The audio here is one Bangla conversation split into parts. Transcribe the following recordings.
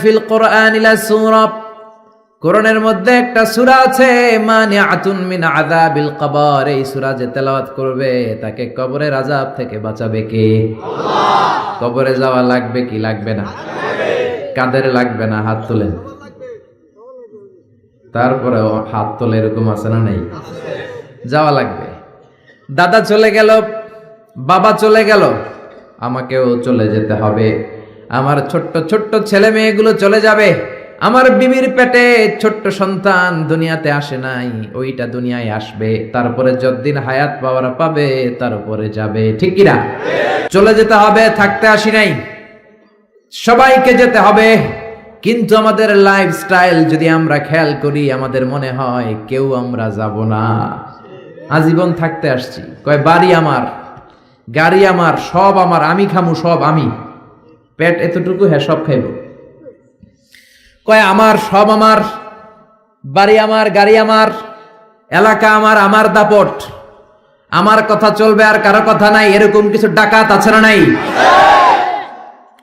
ফিল কোরআন লা সূরা, কোরআনের মধ্যে একটা সূরা আছে মানিআতুন মিন আযাবিল কবর। এই সূরা যে তেলাওয়াত করবে তাকে কবরের আযাব থেকে বাঁচাবে কে? আল্লাহ। কবরে যাওয়া লাগবে কি লাগবে না? লাগবে। কাদের লাগবে না? হাত তোলেন। তারপরে হাত তোলে এরকম আছে না নেই? যাওয়া লাগবে। দাদা চলে গেল, বাবা চলে গেল, আমাকেও চলে যেতে হবে। আমার ছোট্ট ছোট্ট ছেলে মেয়েগুলো চলে যাবে। আমার বিবির পেটে ছোট্ট সন্তান দুনিয়াতে আসে নাই, ওইটা দুনিয়ায় আসবে। তারপরে যতদিন হায়াত পাওয়ার পাবে তারপরে যাবে, ঠিক কিনা? চলে যেতে হবে, থাকতে আসি নাই। সবাইকে যেতে হবে, কিন্তু আমাদের লাইফস্টাইল যদি আমরা খেয়াল করি, আমাদের মনে হয় কেউ আমরা যাব না। আজীবন থাকতে আসছি। কয় বাড়ি আমার, গাড়ি আমার, সব আমার, আমি খামু সব আমি। পেট এতটুকু, হ্যাঁ সব খাইব। কয় আমার, সব আমার, বাড়ি আমার, গাড়ি আমার, এলাকা আমার, আমার দাপট, আমার কথা চলবে আর কারো কথা নাই, এরকম কিছু ডাকাত আছে না নাই?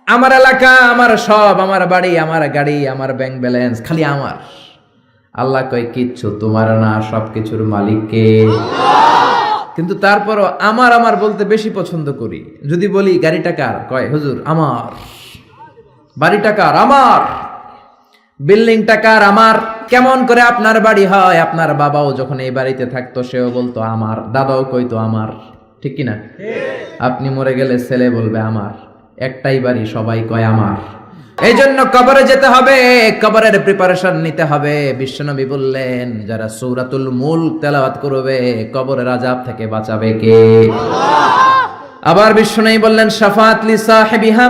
আমার এলাকা, আমার সব, আমার বাড়ি, আমার গাড়ি, আমার ব্যাংক ব্যালেন্স, খালি আমার। আল্লাহ কয় কিচ্ছু তোমার না, সবকিছুর মালিক কে? কিন্তু তারপরও আমার আমার বলতে বেশি পছন্দ করি। যদি বলি গাড়িটা কার, কয় হুজুর আমার। বাড়িটা কার? আমার। বিল্ডিংটা কার? আমার। কেমন করে আপনার বাড়ি হয়? আপনার বাবাও যখন এই বাড়িতে থাকতো সেও বলতো আমার, দাদাও কইতো আমার, ঠিক কিনা? আপনি মরে গেলে ছেলে বলবে আমার। একটাই বাড়ি, সবাই কয় আমার। এই জন্য কবরে যেতে হবে, কবরের প্রিপারেশন নিতে হবে। বিশ্বনবী বললেন যারা সূরাতুল মুলক তেলাওয়াত করবে কবরের আযাব থেকে বাঁচাবে কে? আল্লাহ। আবার বিশ্বনবী বললেন শাফাআত লি সাহিবিহা,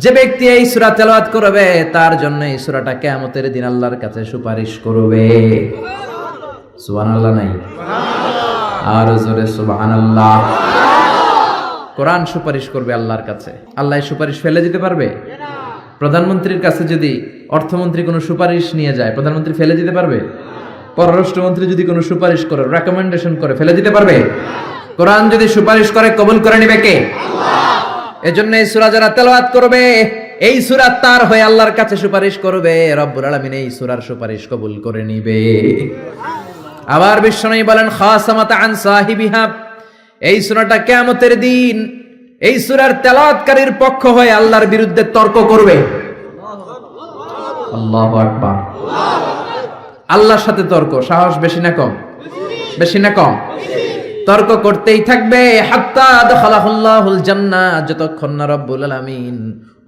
যে ব্যক্তি এই সূরা তেলাওয়াত করবে তার জন্য এই সূরাটা কিয়ামতের দিন আল্লাহর কাছে সুপারিশ করবে। সুবহানাল্লাহ নাই? সুবহানাল্লাহ। আর জোরে সুবহানাল্লাহ। কোরআন সুপারিশ করবে আল্লাহর কাছে। আল্লাহ এই সুপারিশ ফেলে দিতে পারবে? না। প্রধানমন্ত্রীর কাছে যদি অর্থমন্ত্রী কোনো সুপারিশ নিয়ে যায়, প্রধানমন্ত্রী ফেলে দিতে পারবে? পররাষ্ট্রমন্ত্রী যদি কোনো সুপারিশ করে, রেকমেন্ডেশন করে, ফেলে দিতে পারবে? কোরআন যদি সুপারিশ করে, কবুল করে নিবে কে? আল্লাহ। এজন্য এই সূরা যারা তেলাওয়াত করবে, এই সূরা তার হয়ে আল্লাহর কাছে সুপারিশ করবে, রব্বুল আলামিন এই সূরার সুপারিশ কবুল করে নিবে। আবার বিশ্বনবী বলেন খাসামাতা আন সাহিবিহা, এই সূরাটা কিয়ামতের দিন এই সূরার তেলাওয়াতকারীর পক্ষ হয়ে আল্লাহর বিরুদ্ধে তর্ক করবে। আল্লাহু আকবার। আল্লাহর সাথে তর্ক, সাহস বেশি না কম? বেশি না কম? তর্ক করতেই থাকবে হাত্তা দাখালাহুল্লাহুল জান্নাহ, যতক্ষণ না রব্বুল আলামিন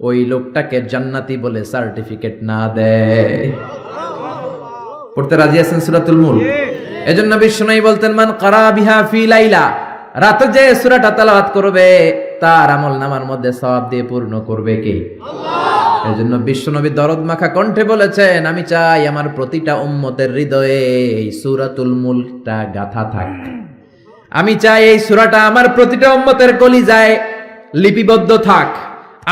ওই লোকটাকে জান্নাতি বলে সার্টিফিকেট না দেয়। পড়তে রাজি আছেন সূরাতুল মুলক? এজন্য বিশ্বনবী বলতেন মান ক্বারা বিহা ফি লাইলা, রাতে যে সূরাটা তেলাওয়াত করবে তার আমলনামার মধ্যে সওয়াব দিয়ে পূর্ণ করবে কে? আল্লাহ। এজন্য বিশ্বনবী দরদ মাখা কণ্ঠে বলেছেন আমি চাই আমার প্রতিটা উম্মতের হৃদয়ে এই সূরাতুল মুলকটা গাথা থাক। আমি চাই এই সূরাটা আমার প্রতিটা উম্মতের কলিজায় লিপিবদ্ধ থাক।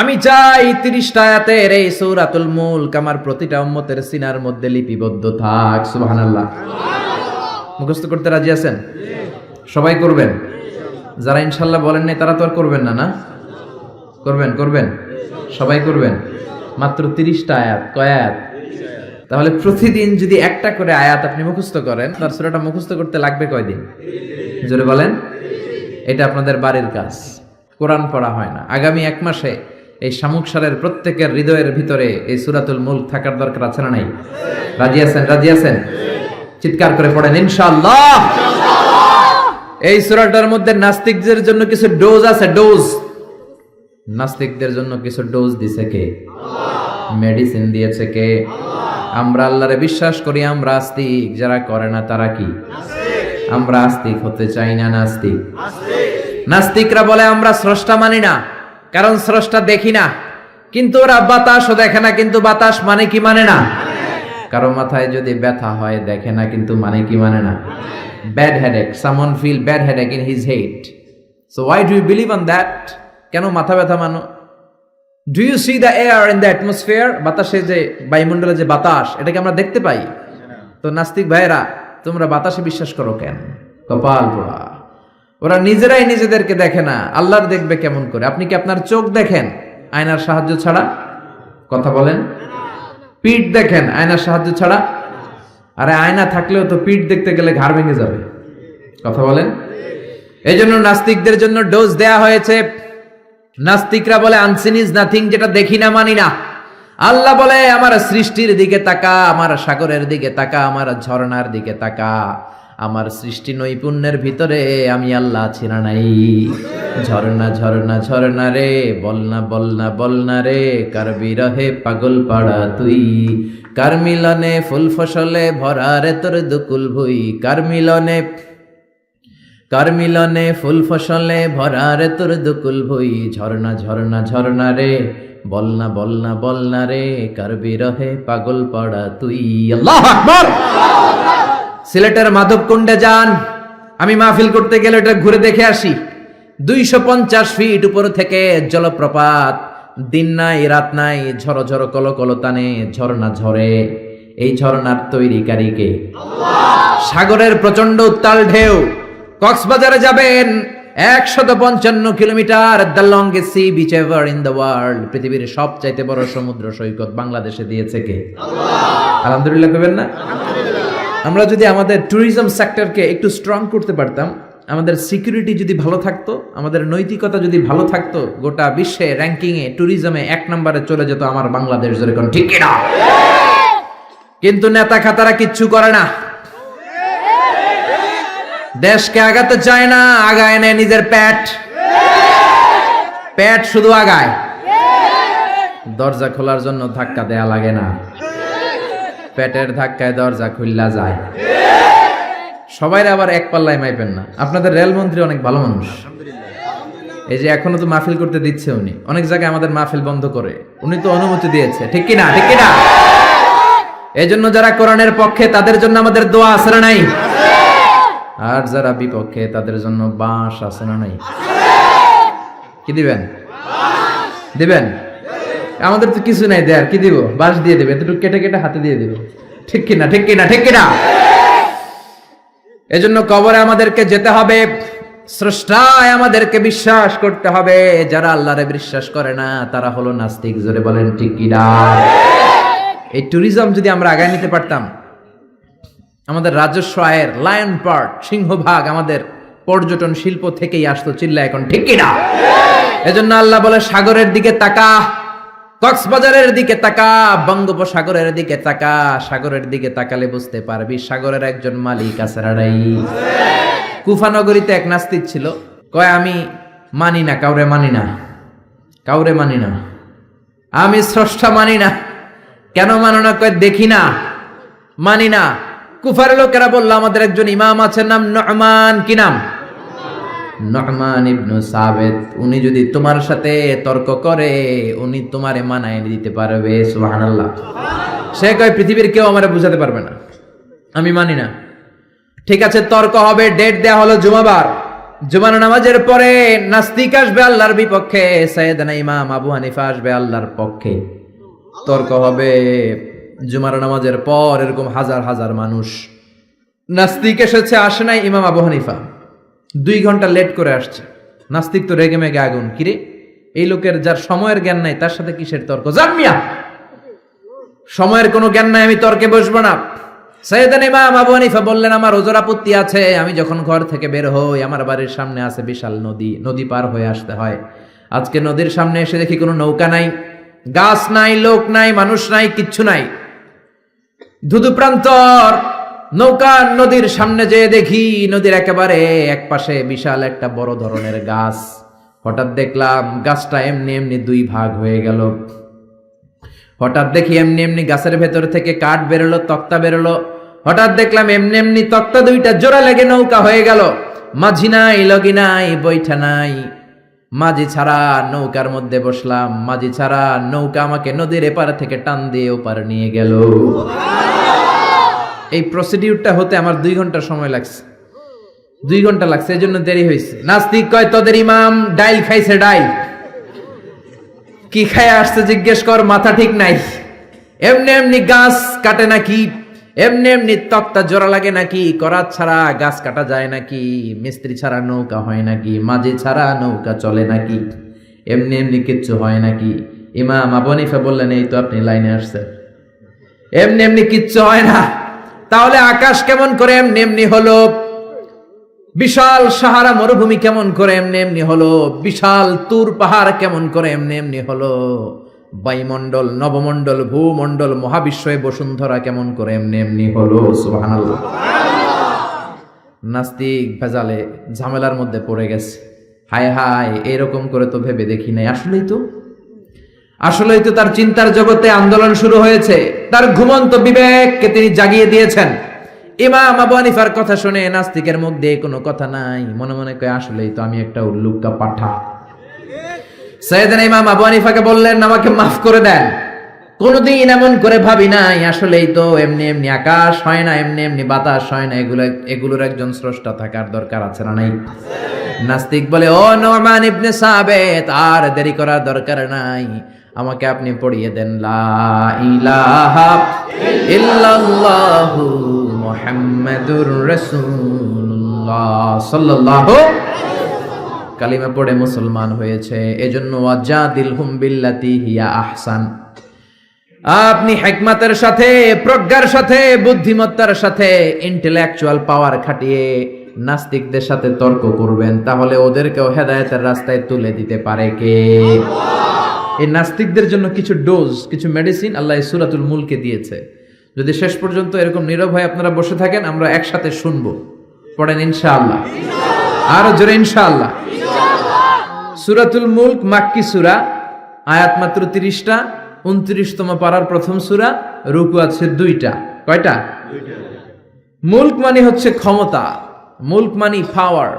আমি চাই 30টা আয়াতের এই সূরাতুল মুলক আমার প্রতিটা উম্মতের সিনার মধ্যে লিপিবদ্ধ থাক। সুবহানাল্লাহ। মুখস্থ করতে রাজি আছেন? সবাই করবেন? যারা ইনশাল্লাহ বলেন নাই তারা তো আর করবেন না, না? করবেন? করবেন? সবাই করবেন? মাত্র 30টা আয়াত। কয় আয়াত? তাহলে প্রতিদিন যদি একটা করে আয়াত আপনি মুখস্থ করেন, তার সূরাটা মুখস্থ করতে লাগবে কয়দিন? জোরে বলেন। এটা আপনাদের বাড়ির কাজ। কোরআন পড়া হয় না। আগামী 1 মাসে এই শামুকসারের প্রত্যেকের হৃদয়ের ভিতরে এই সূরাতুল মুলক থাকার দরকার আছে না নাই? রাজি আছেন? রাজি আছেন? চিৎকার করে পড়েন ইনশাআল্লাহ। এই সূরাটার মধ্যে নাস্তিকদের জন্য কিছু ডোজ আছে, ডোজ। নাস্তিকদের জন্য কিছু ডোজ দিয়েছে কে? আল্লাহ। মেডিসিন দিয়েছে কে? আল্লাহ। আমরা আল্লাহরে বিশ্বাস করি, আমরা আস্তিক। যারা করে না তারা কি? নাস্তিক। আমরা আস্তিক হতে চাই না নাস্তিক? আস্তিক। নাস্তিকরা বলে আমরা স্রষ্টা মানি না, কারণ স্রষ্টা দেখি না। কিন্তু ওরা বাতাসও দেখে না, কিন্তু বাতাস মানে কি মানে না? কারো মাথায় যদি ব্যথা হয় দেখে না, কিন্তু মানে কি মানে না? Bad headache. Someone feel bad headache in his head. So why do you believe on that? কেন মাথা ব্যথা মানো? Do you see the air in the atmosphere? বাতাসে যে বায়ুমণ্ডলে যে বাতাস, এটাকে আমরা দেখতে পাই। তো নাস্তিক ভাইরা তোমরা বাতাসে বিশ্বাস করো কেন? কপাল পোড়া। ওরা নিজেরাই নিজেদেরকে দেখে না, আল্লাহর দেখবে কেমন করে? আপনি কি আপনার চোখ দেখেন আয়নার সাহায্য ছাড়া? কথা বলেন। পিঠ দেখেন আয়নার সাহায্য ছাড়া। আরে আয়না থাকলেও তো পিঠ দেখতে গেলে ঘাড় ভেঙে যাবে। কথা বলেন। এই জন্য নাস্তিকদের জন্য ডোজ দেয়া হয়েছে। নাস্তিকরা বলে আনসিন ইজ নাথিং, যেটা দেখি না মানি না। আল্লাহ বলে আমার সৃষ্টির দিকে তাকা, আমার সাগরের দিকে তাকা, আমার ঝর্ণার দিকে তাকা। আমার সৃষ্টি নৈপুণ্যের ভিতরে আমি আল্লাহ আছি না নাই? ঝর্ণা ঝর্ণা ঝর্ণা রে, বলনা বলনা বলনা রে, কার বিরহে পাগল পাড়া তুই। কার মিলনে ফুল ফসলে ভরা রে তোর দুকুল ভুই। কার মিলনে ফুল ফসলে ভরা রে তোর দুকুল ভুই। ঝর্ণা ঝর্ণা ঝর্ণা রে, বলনা বলনা বলনা রে, কার বিরহে পাগল পাড়া তুই। আল্লাহু আকবার। সিলেটের মাধবকুণ্ডে যান, আমি মাহফিল করতে গেলে এটা ঘুরে দেখে আসি। 250 ফিট উপর থেকে জলপ্রপাত, দিন নাই রাত নাই, ঝড়ো ঝড়ো কলো কলো টানে ঝর্ণা ঝরে। এই ঝর্ণার তৈরিকারীকে আল্লাহ। সাগরের প্রচন্ড উত্তাল ঢেউ। কক্সবাজারে যাবেন, 155 kilometre, the longest sea beach ever in the world. পৃথিবীর সবচাইতে বড় সমুদ্র সৈকত বাংলাদেশে দিয়েছে কে? আল্লাহ। আলহামদুলিল্লাহ কইবেন না? আমরা যদি আমাদের ট্যুরিজম সেক্টরকে একটু স্ট্রং করতে পারতাম, আমাদের সিকিউরিটি যদি ভালো থাকতো, আমাদের নৈতিকতা যদি ভালো থাকতো, গোটা বিশ্বে র্যাঙ্কিং এ ট্যুরিজমে 1 নম্বরে চলে যেত আমার বাংলাদেশ। যেরকম ঠিক কিনা? কিন্তু নেতা খাতারা কিচ্ছু করে না, দেশকে আগাতে চায় না, আগায় নেয় নিজের পেট শুধু আগায়। দরজা খোলার জন্য ধাক্কা দেয়া লাগে না, পেটের ধাক্কায় দরজা খুললা যায়। সবাই আবার এক পাল্লায় মাইপেন না। আপনাদের রেলমন্ত্রী অনেক ভালো মানুষ, এই যে এখনো তো মাহফিল করতে দিচ্ছে উনি। অনেক জায়গায় আমাদের মাহফিল বন্ধ করে, উনি তো অনুমতি দিয়েছে। ঠিক কিনা? ঠিক কিনা? এই জন্য যারা কোরআনের পক্ষে তাদের জন্য আমাদের দোয়া আছে না নাই? আর যারা বিপক্ষে তাদের জন্য বাঁশ আছে না নাই? কি দিবেন? দিবেন? আমাদের তো কিছু নাই দেয়ার, কি দিব? বাঁশ দিয়ে দেবে, এতটুকু কেটে কেটে হাতে দিয়ে দেবে। ঠিক কিনা? ঠিক কিনা? ঠিক কিনা? এজন্য কবরে আমাদেরকে যেতে হবে, স্রষ্টায় আমাদেরকে বিশ্বাস করতে হবে। যারা আল্লাহরে বিশ্বাস করে না তারা হলো নাস্তিক। জোরে বলেন ঠিক কিনা? এই ট্যুরিজম যদি আমরা আগায় নিতে পারতাম, আমাদের রাজস্ব আয়ের লায়ন পার্ট, সিংহভাগ আমাদের পর্যটন শিল্প থেকেই আসতো। চিল্লা এখন ঠিক কিনা? এজন্য আল্লাহ বলে সাগরের দিকে তাকা, কক্সবাজারের দিকে তাকা, বঙ্গোপসাগরের দিকে তাকা। সাগরের দিকে তাকালে বুঝতে পারবি সাগরের একজন মালিক আছে রাড়াই। কুফানগরীতে এক নাস্তিক ছিল, কয় আমি মানি না, কাউরে মানি না, কাউরে মানি না, আমি স্রষ্টা মানি না। কেন মানো না? কয় দেখি না, মানি না। কুফার লোকেরা বলল আমাদের একজন ইমাম আছে, নাম নু'মান। কি নাম? নু'মান ইবনে সাবিত। উনি যদি তোমার সাথে তর্ক করে, উনি তোমারে মানায় দিতে পারবে। সুবহানাল্লাহ। সে কয় পৃথিবীর কেউ আমারে বুঝাতে পারবে না, আমি মানি না। ঠিক আছে, তর্ক হবে। ডেট দেয়া হলো জুমাবার। জুমার নামাজের পরে নাস্তিক আসবে আল্লাহর বিপক্ষে, সাইয়েদনা ইমাম আবু হানিফা আসবে আল্লাহর পক্ষে। তর্ক হবে জুমার নামাজের পর। এরকম হাজার হাজার মানুষ। নাস্তিক এসেছে, আসে নাই ইমাম আবু হানিফা, 2 ঘন্টা লেট করে আসছে। নাস্তিক তো রেগে মেগে আগুন। কিরে, এই লোকের যার সময়ের জ্ঞান নাই তার সাথে কিসের তর্ক? জামিয়া, সময়ের কোনো জ্ঞান নাই, আমি তর্কে বসবো না। সাইয়েদনা ইমাম আবু হানিফা বললেন আমার ওজর আপত্তি আছে। আমি যখন ঘর থেকে বের হই, আমার বাড়ির সামনে আছে বিশাল নদী, নদী পার হয়ে আসতে হয়। আজকে নদীর সামনে এসে দেখি কোনো নৌকা নাই, গাছ নাই, লোক নাই, মানুষ নাই, কিচ্ছু নাই, ধুধু প্রান্তর। নৌকা নদীর সামনে যেয়ে দেখি নদীর একেবারে এক পাশে বিশাল একটা বড় ধরনের গাছ। হঠাৎ দেখলাম গাছটা এমনি এমনি 2 ভাগ হয়ে গেল। হঠাৎ দেখি এমনি এমনি গাছের ভেতর থেকে কাঠ বেরোলো, তক্তা বেরোলো। হঠাৎ দেখলাম এমনি এমনি তক্তা 2টা জোড়া লেগে নৌকা হয়ে গেল। মাঝি নাই, লগি নাই, বৈঠা নাই, মাঝি ছাড়া নৌকার মধ্যে বসলাম। মাঝি ছাড়া নৌকা আমাকে নদীর এপার থেকে টান দিয়ে ওপার নিয়ে গেল। এই প্রসিডিউরটা হতে আমার 2 ঘন্টা সময় লাগছে। 2 ঘন্টা লাগছে, এই জন্য দেরি হয়েছে। নাস্তিক কয় তোদের ইমাম ডাইল খাইছে। ডাইল কি খায় আসছে জিজ্ঞেস কর, মাথা ঠিক নাই। এমনি এমনি গাছ কাটে নাকি? এমনি এমনি তক্তা জোড়া লাগে নাকি? করাত ছাড়া গাছ কাটা যায় নাকি? মিস্ত্রি ছাড়া নৌকা হয় নাকি? মাঝি ছাড়া নৌকা চলে নাকি? এমনি এমনি কিচ্ছু হয় নাকি? ইমাম আবু হানিফা বললেন এই তো আপনি লাইনে আসছেন। এমনি এমনি কিচ্ছু হয় না। তাহলে আকাশ কেমন করে এমনি এমনি হলো? বিশাল সাহারা মরুভূমি কেমন করে এমনি এমনি হলো? বিশাল তুর পাহাড় কেমন করে এমনি এমনি হলো? বায়ুমণ্ডল, নবমণ্ডল, ভূমণ্ডল, মহাবিশ্বয়ে বসুন্ধরা কেমন করে এমনি এমনি হলো? সুবহানাল্লাহ। নাস্তিক ভেজালে ঝামেলার মধ্যে পড়ে গেছে। হায় হায়, এরকম করে তো ভেবে দেখি নাই। আসলেই তো তার চিন্তার জগতে আন্দোলন শুরু হয়েছে। তার ঘুমন্ত বিবেককে তিনি জাগিয়ে দিয়েছেন। ইমাম আবু হানিফার কথা শুনে নাস্তিকের মধ্যে কোনো কথা নাই, মনে মনে কয় আসলেই তো আমি একটা উল্লুকা পাঠা। সাইয়েদনা ইমাম আবু হানিফাকে বললেন, আমাকে মাফ করে দেন, কোনদিন এমন করে ভাবি নাই। আসলেই তো এমনি এমনি আকাশ হয় না, এমনি এমনি বাতাস হয় না, এগুলোর একজন স্রষ্টা থাকার দরকার আছে না নাই? নাস্তিক বলে, ও নোমান ইবনে সাবিত, আর দেরি করার দরকার নাই, আমাকে আপনি পড়িয়ে দেন লা ইলাহা ইল্লাল্লাহু মুহাম্মাদুর রাসূলুল্লাহ সাল্লাল্লাহু। কালিমা পড়ে মুসলমান হয়েছে। এজন্য ওয়াজাদিলহুম বিল্লাতি হিয়া আহসান। আপনি হিকমতের সাথে, প্রজ্ঞার সাথে, বুদ্ধিমত্তার সাথে, ইন্টেলেকচুয়াল পাওয়ার খাটিয়ে নাস্তিকদের সাথে তর্ক করবেন, তাহলে ওদেরকেও হেদায়েতের রাস্তায় তুলে দিতে পারে কে? এই নাস্তিকদের জন্য কিছু ডোজ, কিছু মেডিসিন আল্লাহ সূরাতুল মুলকে দিয়েছে। যদি শেষ পর্যন্ত এরকম নীরব হয়ে আপনারা বসে থাকেন, আমরা একসাথে শুনবো। পড়েন ইনশাআল্লাহ, আরো জোরে ইনশাআল্লাহ। সূরাতুল মুলক মাক্কি সূরা, আয়াত মাত্র 30টা, 29তম পারার প্রথম সূরা, রুকু আছে 2টা। কয়টা? মুলক মানে হচ্ছে ক্ষমতা, মুলক মানে পাওয়ার,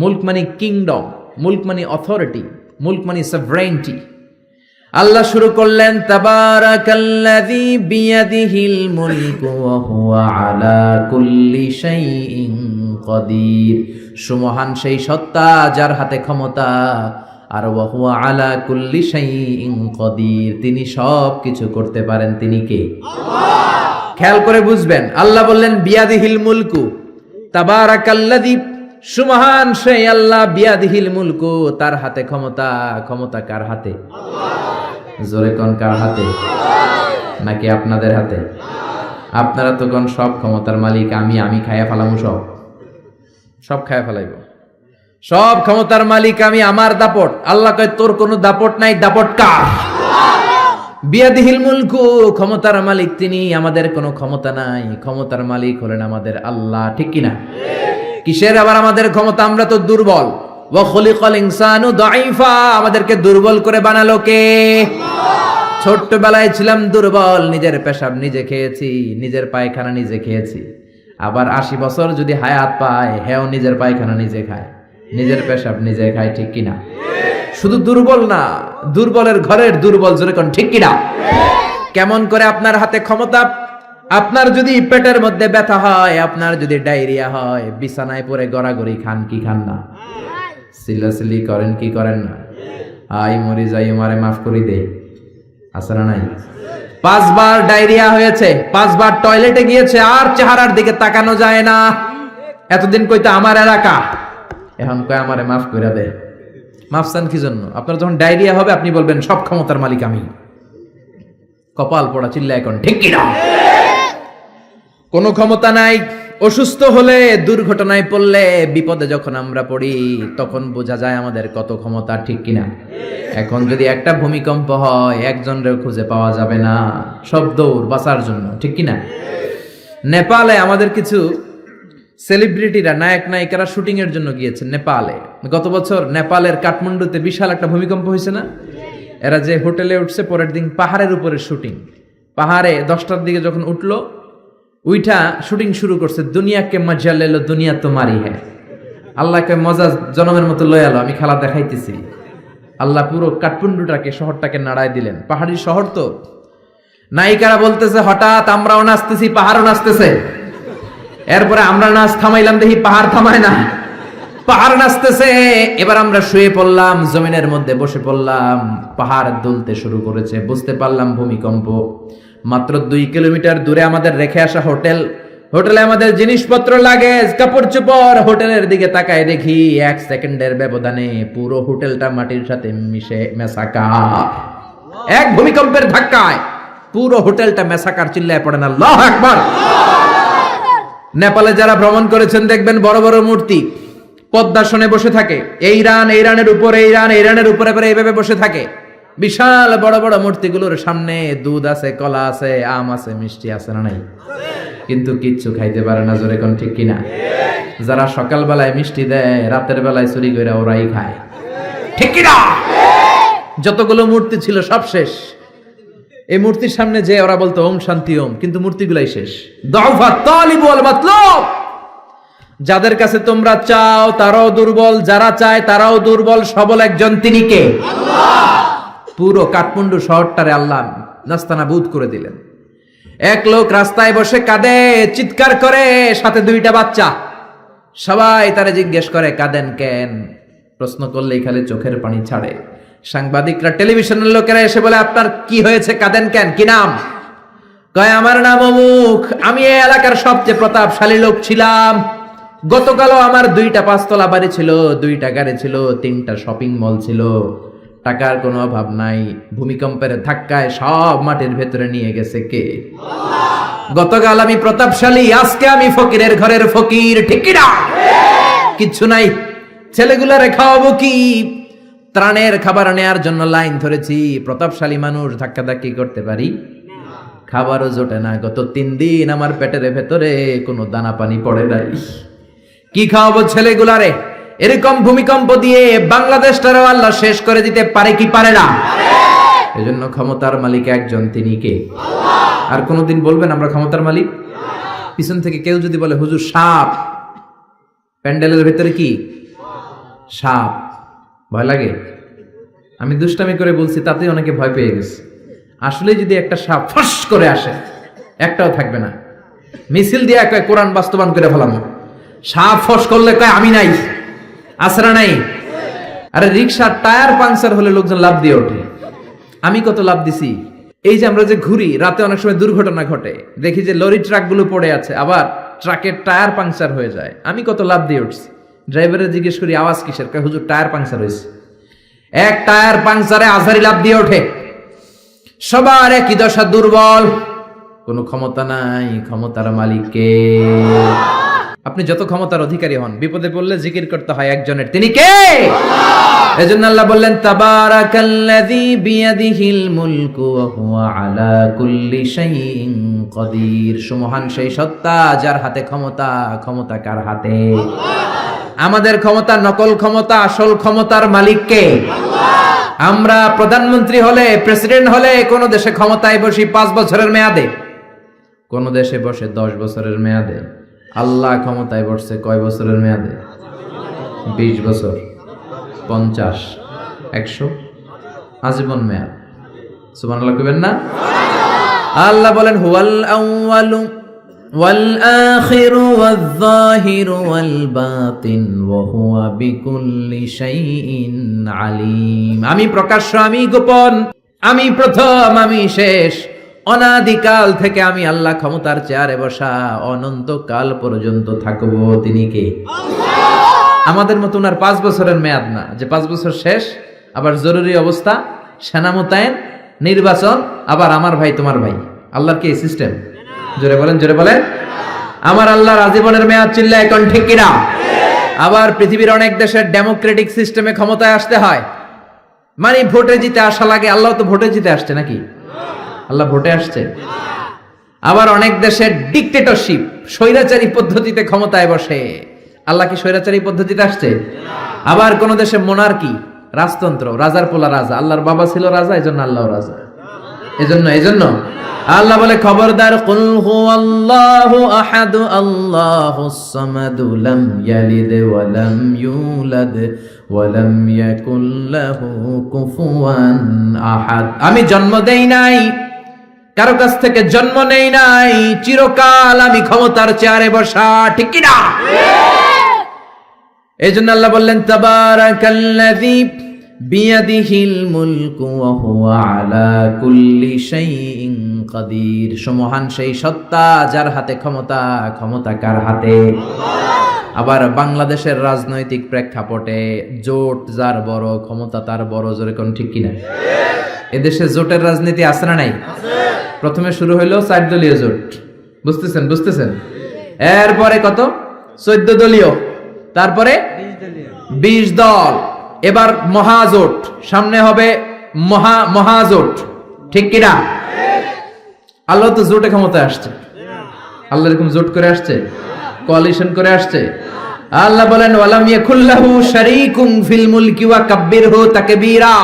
মুলক মানে কিংডম, মুলক মানে অথরিটি, মুলক মানে সভরেইনটি। আল্লাহ শুরু করলেন, তাবারাকাল্লাযী বিয়াদিহিল মুলকু ওয়া হুয়া আলা কুল্লি শাইইন কাদির। সুমহান সেই সত্তা যার হাতে ক্ষমতা, আর ওয়া হুয়া আলা কুল্লি শাইইন কাদির, তিনি সব কিছু করতে পারেন। তিনি কে? আল্লাহ। খেয়াল করে বুঝবেন, আল্লাহ বললেন বিয়াদিহিল মুলকু, তাবারাকাল্লাযী, সুমহান সেই আল্লাহ, বিয়াদিহিল মুলকু, তার হাতে ক্ষমতা। ক্ষমতা কার হাতে? আল্লাহ। জোরে কোন, কার হাতে? নাকি আপনাদের হাতে? আপনারা তো কোন সব ক্ষমতার মালিক, আমি খায়া ফেলামু, সব খায়া ফেলাইব, সব ক্ষমতার মালিক আমি, আমার দাপট। আল্লাহ কয় তোর কোনো দাপট নাই, দাপট কার? বিয়াদিহিল মুলকু, ক্ষমতার মালিক তিনি, আমাদের কোনো ক্ষমতা নাই। ক্ষমতার মালিক হলেন আমাদের আল্লাহ, ঠিক কিনা? কিসের আবার আমাদের ক্ষমতা? আমরা তো দুর্বল। ওয়া খুলিকাল ইনসানু দাঈফা, আমাদেরকে দুর্বল করে বানালো কে? ছোট্টবেলায় ছিলাম দুর্বল, নিজের পেশাব নিজে খেয়েছি, নিজের পায়খানা নিজে খেয়েছি। আবার 80 বছর যদি হায়াত পায়, হেও নিজের পায়খানা নিজে খায়, নিজের পেশাব নিজে খায়, ঠিক কিনা? শুধু দুর্বল না, দুর্বলের ঘরের দুর্বল, যেরকম, ঠিক কিনা? কেমন করে আপনার হাতে ক্ষমতা? আপনার যদি পেটের মধ্যে ব্যথা হয়, আপনার যদি ডায়রিয়া হয়, বিছানায় পড়ে গড়াগড়ি খান কি খান না? সিলাসিলি করেন কি করেন না? আই মরি যাই, মারে মাফ করি দে, আছে না নাই? 5 বার ডায়রিয়া হয়েছে, 5 বার টয়লেটে গিয়েছে, আর চেহারার দিকে তাকানো যায় না। এতদিন কইতে আমার এলাকা, এখন কয় আমারে মাফ করে দে। মাফ চান কি জন্য? আপনার যখন ডায়রিয়া হবে আপনি বলবেন সব ক্ষমতার মালিক আমি। কপাল পড়া চিল্লা এখন, ঠিক কিনা? কোনো ক্ষমতা নাই। অসুস্থ হলে, দুর্ঘটনায় পড়লে, বিপদে যখন আমরা পড়ি, তখন বোঝা যায় আমাদের কত ক্ষমতা, ঠিক কিনা? এখন যদি একটা ভূমিকম্প হয়, একজনের খুঁজে পাওয়া যাবে না, সব দৌড় বাঁচার জন্য, ঠিক কিনা? নেপালে আমাদের কিছু সেলিব্রিটিরা, নায়ক নায়িকারা শুটিং এর জন্য গিয়েছেন নেপালে। গত বছর নেপালের কাঠমান্ডুতে বিশাল একটা ভূমিকম্প হয়েছে না? এরা যে হোটেলে উঠছে, পরের দিন পাহাড়ের উপরে শুটিং। পাহাড়ে 10টার দিকে যখন উঠলো, উইঠা শুটিং শুরু করছে। দুনিয়াকে মজা লেলো, দুনিয়া তোমারই হ্যাঁ। আল্লাহকে মজা জনমের মতো লয়ালো, আমি খেলা দেখাইতেছি। আল্লাহ পুরো কাঠমান্ডুটাকে, শহরটাকে নাড়ায় দিলেন। পাহাড়ি শহর তো। নায়িকারা বলতেছে হঠাৎ আমরাও নাচতেছি, পাহাড়ও নাচতেছে। এরপরে আমরা নাচ থামাইলাম, দেখি পাহাড় থামায় না, পাহাড় নাচতেছে। এবার আমরা শুয়ে পড়লাম, জমিনের মধ্যে বসে পড়লাম, পাহাড় দুলতে শুরু করেছে। বুঝতে পারলাম ভূমিকম্প। মাত্র 2 কিলোমিটার দূরে আমাদের রেখে আসা হোটেলে আমাদের জিনিসপত্র, লাগেজ, কাপড় চোপড়। হোটেলের দিকে তাকায় দেখি 1 সেকেন্ডের ব্যবধানে পুরো হোটেলটা মাটির সাথে মিশে মেশাকা। এক ভূমিকম্পের ধাক্কায় পুরো হোটেলটা মেসাকার, চিল্লায় পড়েন আল্লাহু আকবার। নেপালে যারা ভ্রমণ করেছেন দেখবেন বড় বড় মূর্তি পদ্মাসনে বসে থাকে। ইরানের উপরে পরে এইভাবে বসে থাকে। বিশাল বড় বড় মূর্তিগুলোর সামনে দুধ আছে, কলা আছে, আম আছে, মিষ্টি আছে না নাই? কিন্তু কিচ্ছু খাইতে পারে না। জোরে কোন ঠিক কিনা? যারা সকাল বেলায় মিষ্টি দেয়, রাতের বেলায় চুরি করে ওরাই খায়, ঠিক কিনা? যতগুলো মূর্তি ছিল সব শেষ। এই মূর্তির সামনে যে ওরা বলতো ওম শান্তি ওম, কিন্তু মূর্তিগুলাই শেষ। দাউফা তালিব ওয়াল মাতলুব, যাদের কাছে তোমরা চাও তারাও দুর্বল, যারা চায় তারাও দুর্বল। সবল একজন, তিনি কে? আল্লাহ। পুরো কাঠমান্ডু শহরটারে আল্লাহ নাস্তানাবুদ করে দিলেন। এক লোক রাস্তায় বসে কাঁদে, চিৎকার করে, সাথে দুইটা বাচ্চা। সবাই তারে জিজ্ঞেস করে কাঁদেন কেন? প্রশ্ন করলেই খালি চোখের পানি ছাড়ে। সাংবাদিকরা, টেলিভিশনের লোকেরা এসে বলে আপনার কি হয়েছে, কাঁদেন কেন, কি নাম? কয় আমার নাম অমুক, আমি এই এলাকার সবচেয়ে প্রতাপশালী লোক ছিলাম। গতকালও আমার 2টা 5তলা বাড়ি ছিল, 2টা গাড়ি ছিল, 3টা শপিং মল ছিল, টাকার কোনো অভাব নাই। ভূমিকম্পের ধাক্কায় সব মাটির ভেতরে নিয়ে গেছে কে? আল্লাহ। গতকাল আমি প্রতাপশালী, আজকে আমি ফকিরের ঘরের ফকির, ঠিক কি না? কিচ্ছু নাই। ছেলেগুলারে খাওয়াবো কি? ত্রাণের খাবার নেয়ার জন্য লাইন ধরেছি। প্রতাপশালী মানুষ ধাক্কাধাক্কি করতে পারি? খাবারও জোটে না। গত 3 দিন আমার পেটের ভেতরে কোনো দানা পানি পড়ে নাই। কি খাওয়াবো ছেলেগুলারে? এরকম ভূমিকম্প দিয়ে বাংলাদেশটারও আল্লাহ শেষ করে দিতে পারে কি পারে না? এজন্য ক্ষমতার মালিক একজন, তিনি কে? আল্লাহ। আর কোনদিন বলবেন আমরা ক্ষমতার মালিক? পিছন থেকে কেউ যদি বলে হুজুর সাপ, প্যান্ডেলের ভেতরে কি সাপ, ভয় লাগে? আমি দুষ্টামি করে বলছি, তাতে অনেকে ভয় পেয়ে গেছে। আসলে যদি একটা সাপ ফস করে আসে, একটাও থাকবে না। মিছিল দিয়ে কয় কোরআন বাস্তবায়ন করে ফেলাম। সাপ ফস করলে কয় আমি নাই, আসরা নাই। আরে রিক্সার টায়ার পাংচার হলে লোকজন লাভ দিয়ে ওঠে। আমি কত লাভ দিছি। এই যে আমরা যে ঘুরি, রাতে অনেক সময় দুর্ঘটনা ঘটে, দেখি যে লরি ট্রাকগুলো পড়ে আছে, আবার ট্রাকের টায়ার পাংচার হয়ে যায়। আমি কত লাভ দিয়ে উঠছি। ড্রাইভারের জিজ্ঞেস করি আওয়াজ কিসের? কয় হুজুর টায়ার পাংচার হয়েছে। এক টায়ার পাংচারে আজারি লাভ দিয়ে ওঠে। সবার একই দশা, দুর্বল, কোনো ক্ষমতা নাই। ক্ষমতার মালিককে। আপনি যত ক্ষমতার অধিকারী হন, বিপদে পড়লে জিকির করতে হয় একজনের, তিনি কে? আল্লাহ। এজন্য আল্লাহ বললেন তাবারাকাল্লাযী বিয়াদিহিল মুলকু ওয়া হুয়া আলা কুল্লি শাইইন কাদির। সুমহান সেই সত্তা যার হাতে ক্ষমতা। ক্ষমতা কার হাতে? আল্লাহ। আমাদের ক্ষমতা নকল ক্ষমতা, আসল ক্ষমতার মালিক কে? আল্লাহ। আমরা প্রধানমন্ত্রী হলে, প্রেসিডেন্ট হলে কোন দেশে ক্ষমতায় বসি 5 বছরের মেয়াদে, কোন দেশে বসে 10 বছরের মেয়াদে। আল্লাহ ক্ষমতায় বসছে কয় বছরের মেয়াদে? 20 বছর, 50, 100, আজীবন মেয়াদ। সুবহানাল্লাহ কইবেন না? আল্লাহ বলেন হুয়াল আউয়ালু ওয়াল আখিরু ওয়াল যাহিরু ওয়াল বাতিন ওয়া হুয়া বিকুল্লি শাইইন আলিম। আমি প্রকাশ্য, আমি গোপন, আমি প্রথম, আমি শেষ। অনাদিকাল থেকে আমি আল্লাহ ক্ষমতার চেয়ারে বসা, অনন্তকাল পর্যন্ত থাকবো। তিনি কে? আল্লাহ। আমাদের মতো উনার 5 বছরের মেয়াদ না, যে 5 বছর শেষ, আবার জরুরি অবস্থা, সেনা মোতায়েন, নির্বাচন, আবার আমার ভাই তোমার ভাই। আল্লাহর কি এই সিস্টেম? জোরে বলেন, জোরে বলেন। আমার আল্লাহর আজীবনের মেয়াদ, চিল্লায় এখন ঠিক কিনা? আবার পৃথিবীর অনেক দেশের ডেমোক্রেটিক সিস্টেমে ক্ষমতায় আসতে হয়, মানে ভোটে জিতে আসা লাগে। আল্লাহ তো ভোটে জিতে আসছে নাকি? আল্লাহ ভোটে আসছে। আবার অনেক দেশের ডিক্টেটরশিপ, স্বৈরাচারী পদ্ধতিতে ক্ষমতায় বসে। আল্লাহ কি স্বৈরাচারী পদ্ধতিতে আসছে? আবার কোন দেশে মোনার্কি, রাজতন্ত্র, রাজার পোলা রাজা। আল্লাহর বাবা ছিল রাজা, এজন্য আল্লাহ রাজা। এজন্য আল্লাহ বলে খবরদার, কুল হুয়াল্লাহু আহাদ আল্লাহুস সামাদ লাম ইয়ালিদ ওয়া লাম ইউলাদ ওয়া লাম ইয়াকুল লাহু কুফুয়ান আহাদ। আমি জন্ম দেই নাই, কারো কাছ থেকে জন্ম নেই নাই, চিরকাল আমি ক্ষমতার চেয়ারে বসা, ঠিক কি না? এজন্য আল্লাহ বললেন তাবারাকাল্লাযী বিয়াদিহিল মুলকু ওয়া হুয়া আলা কুল্লি শাইইন কাদির। সুমহান সেই সত্তা যার হাতে ক্ষমতা। ক্ষমতা কার হাতে? আল্লাহ। আবার বাংলাদেশের রাজনৈতিক প্রেক্ষাপটে জোট যার বড়, ক্ষমতা তার বড়। জোরে কোন ঠিক কিনা? এদেশে জোটের রাজনীতি আছে না নাই? আছে। প্রথমে শুরু হইলো 4 দলীয় জোট, বুঝতেছেন? এরপরে কত? 14 দলীয়, তারপরে 20 দল, এবার মহাজোট, সামনে হবে মহাজোট, ঠিক কিনা? আল্লাহ তো জোটে ক্ষমতা আসছে, আল্লাহ এরকম জোট করে আসছে, কোয়ালিশন করে আসছে। আল্লাহ বলেন ওয়ালাম ইয়াকুল্লাহু শারীকুম ফিল মুলকি ওয়া কাব্বিরহু তাকবীরা।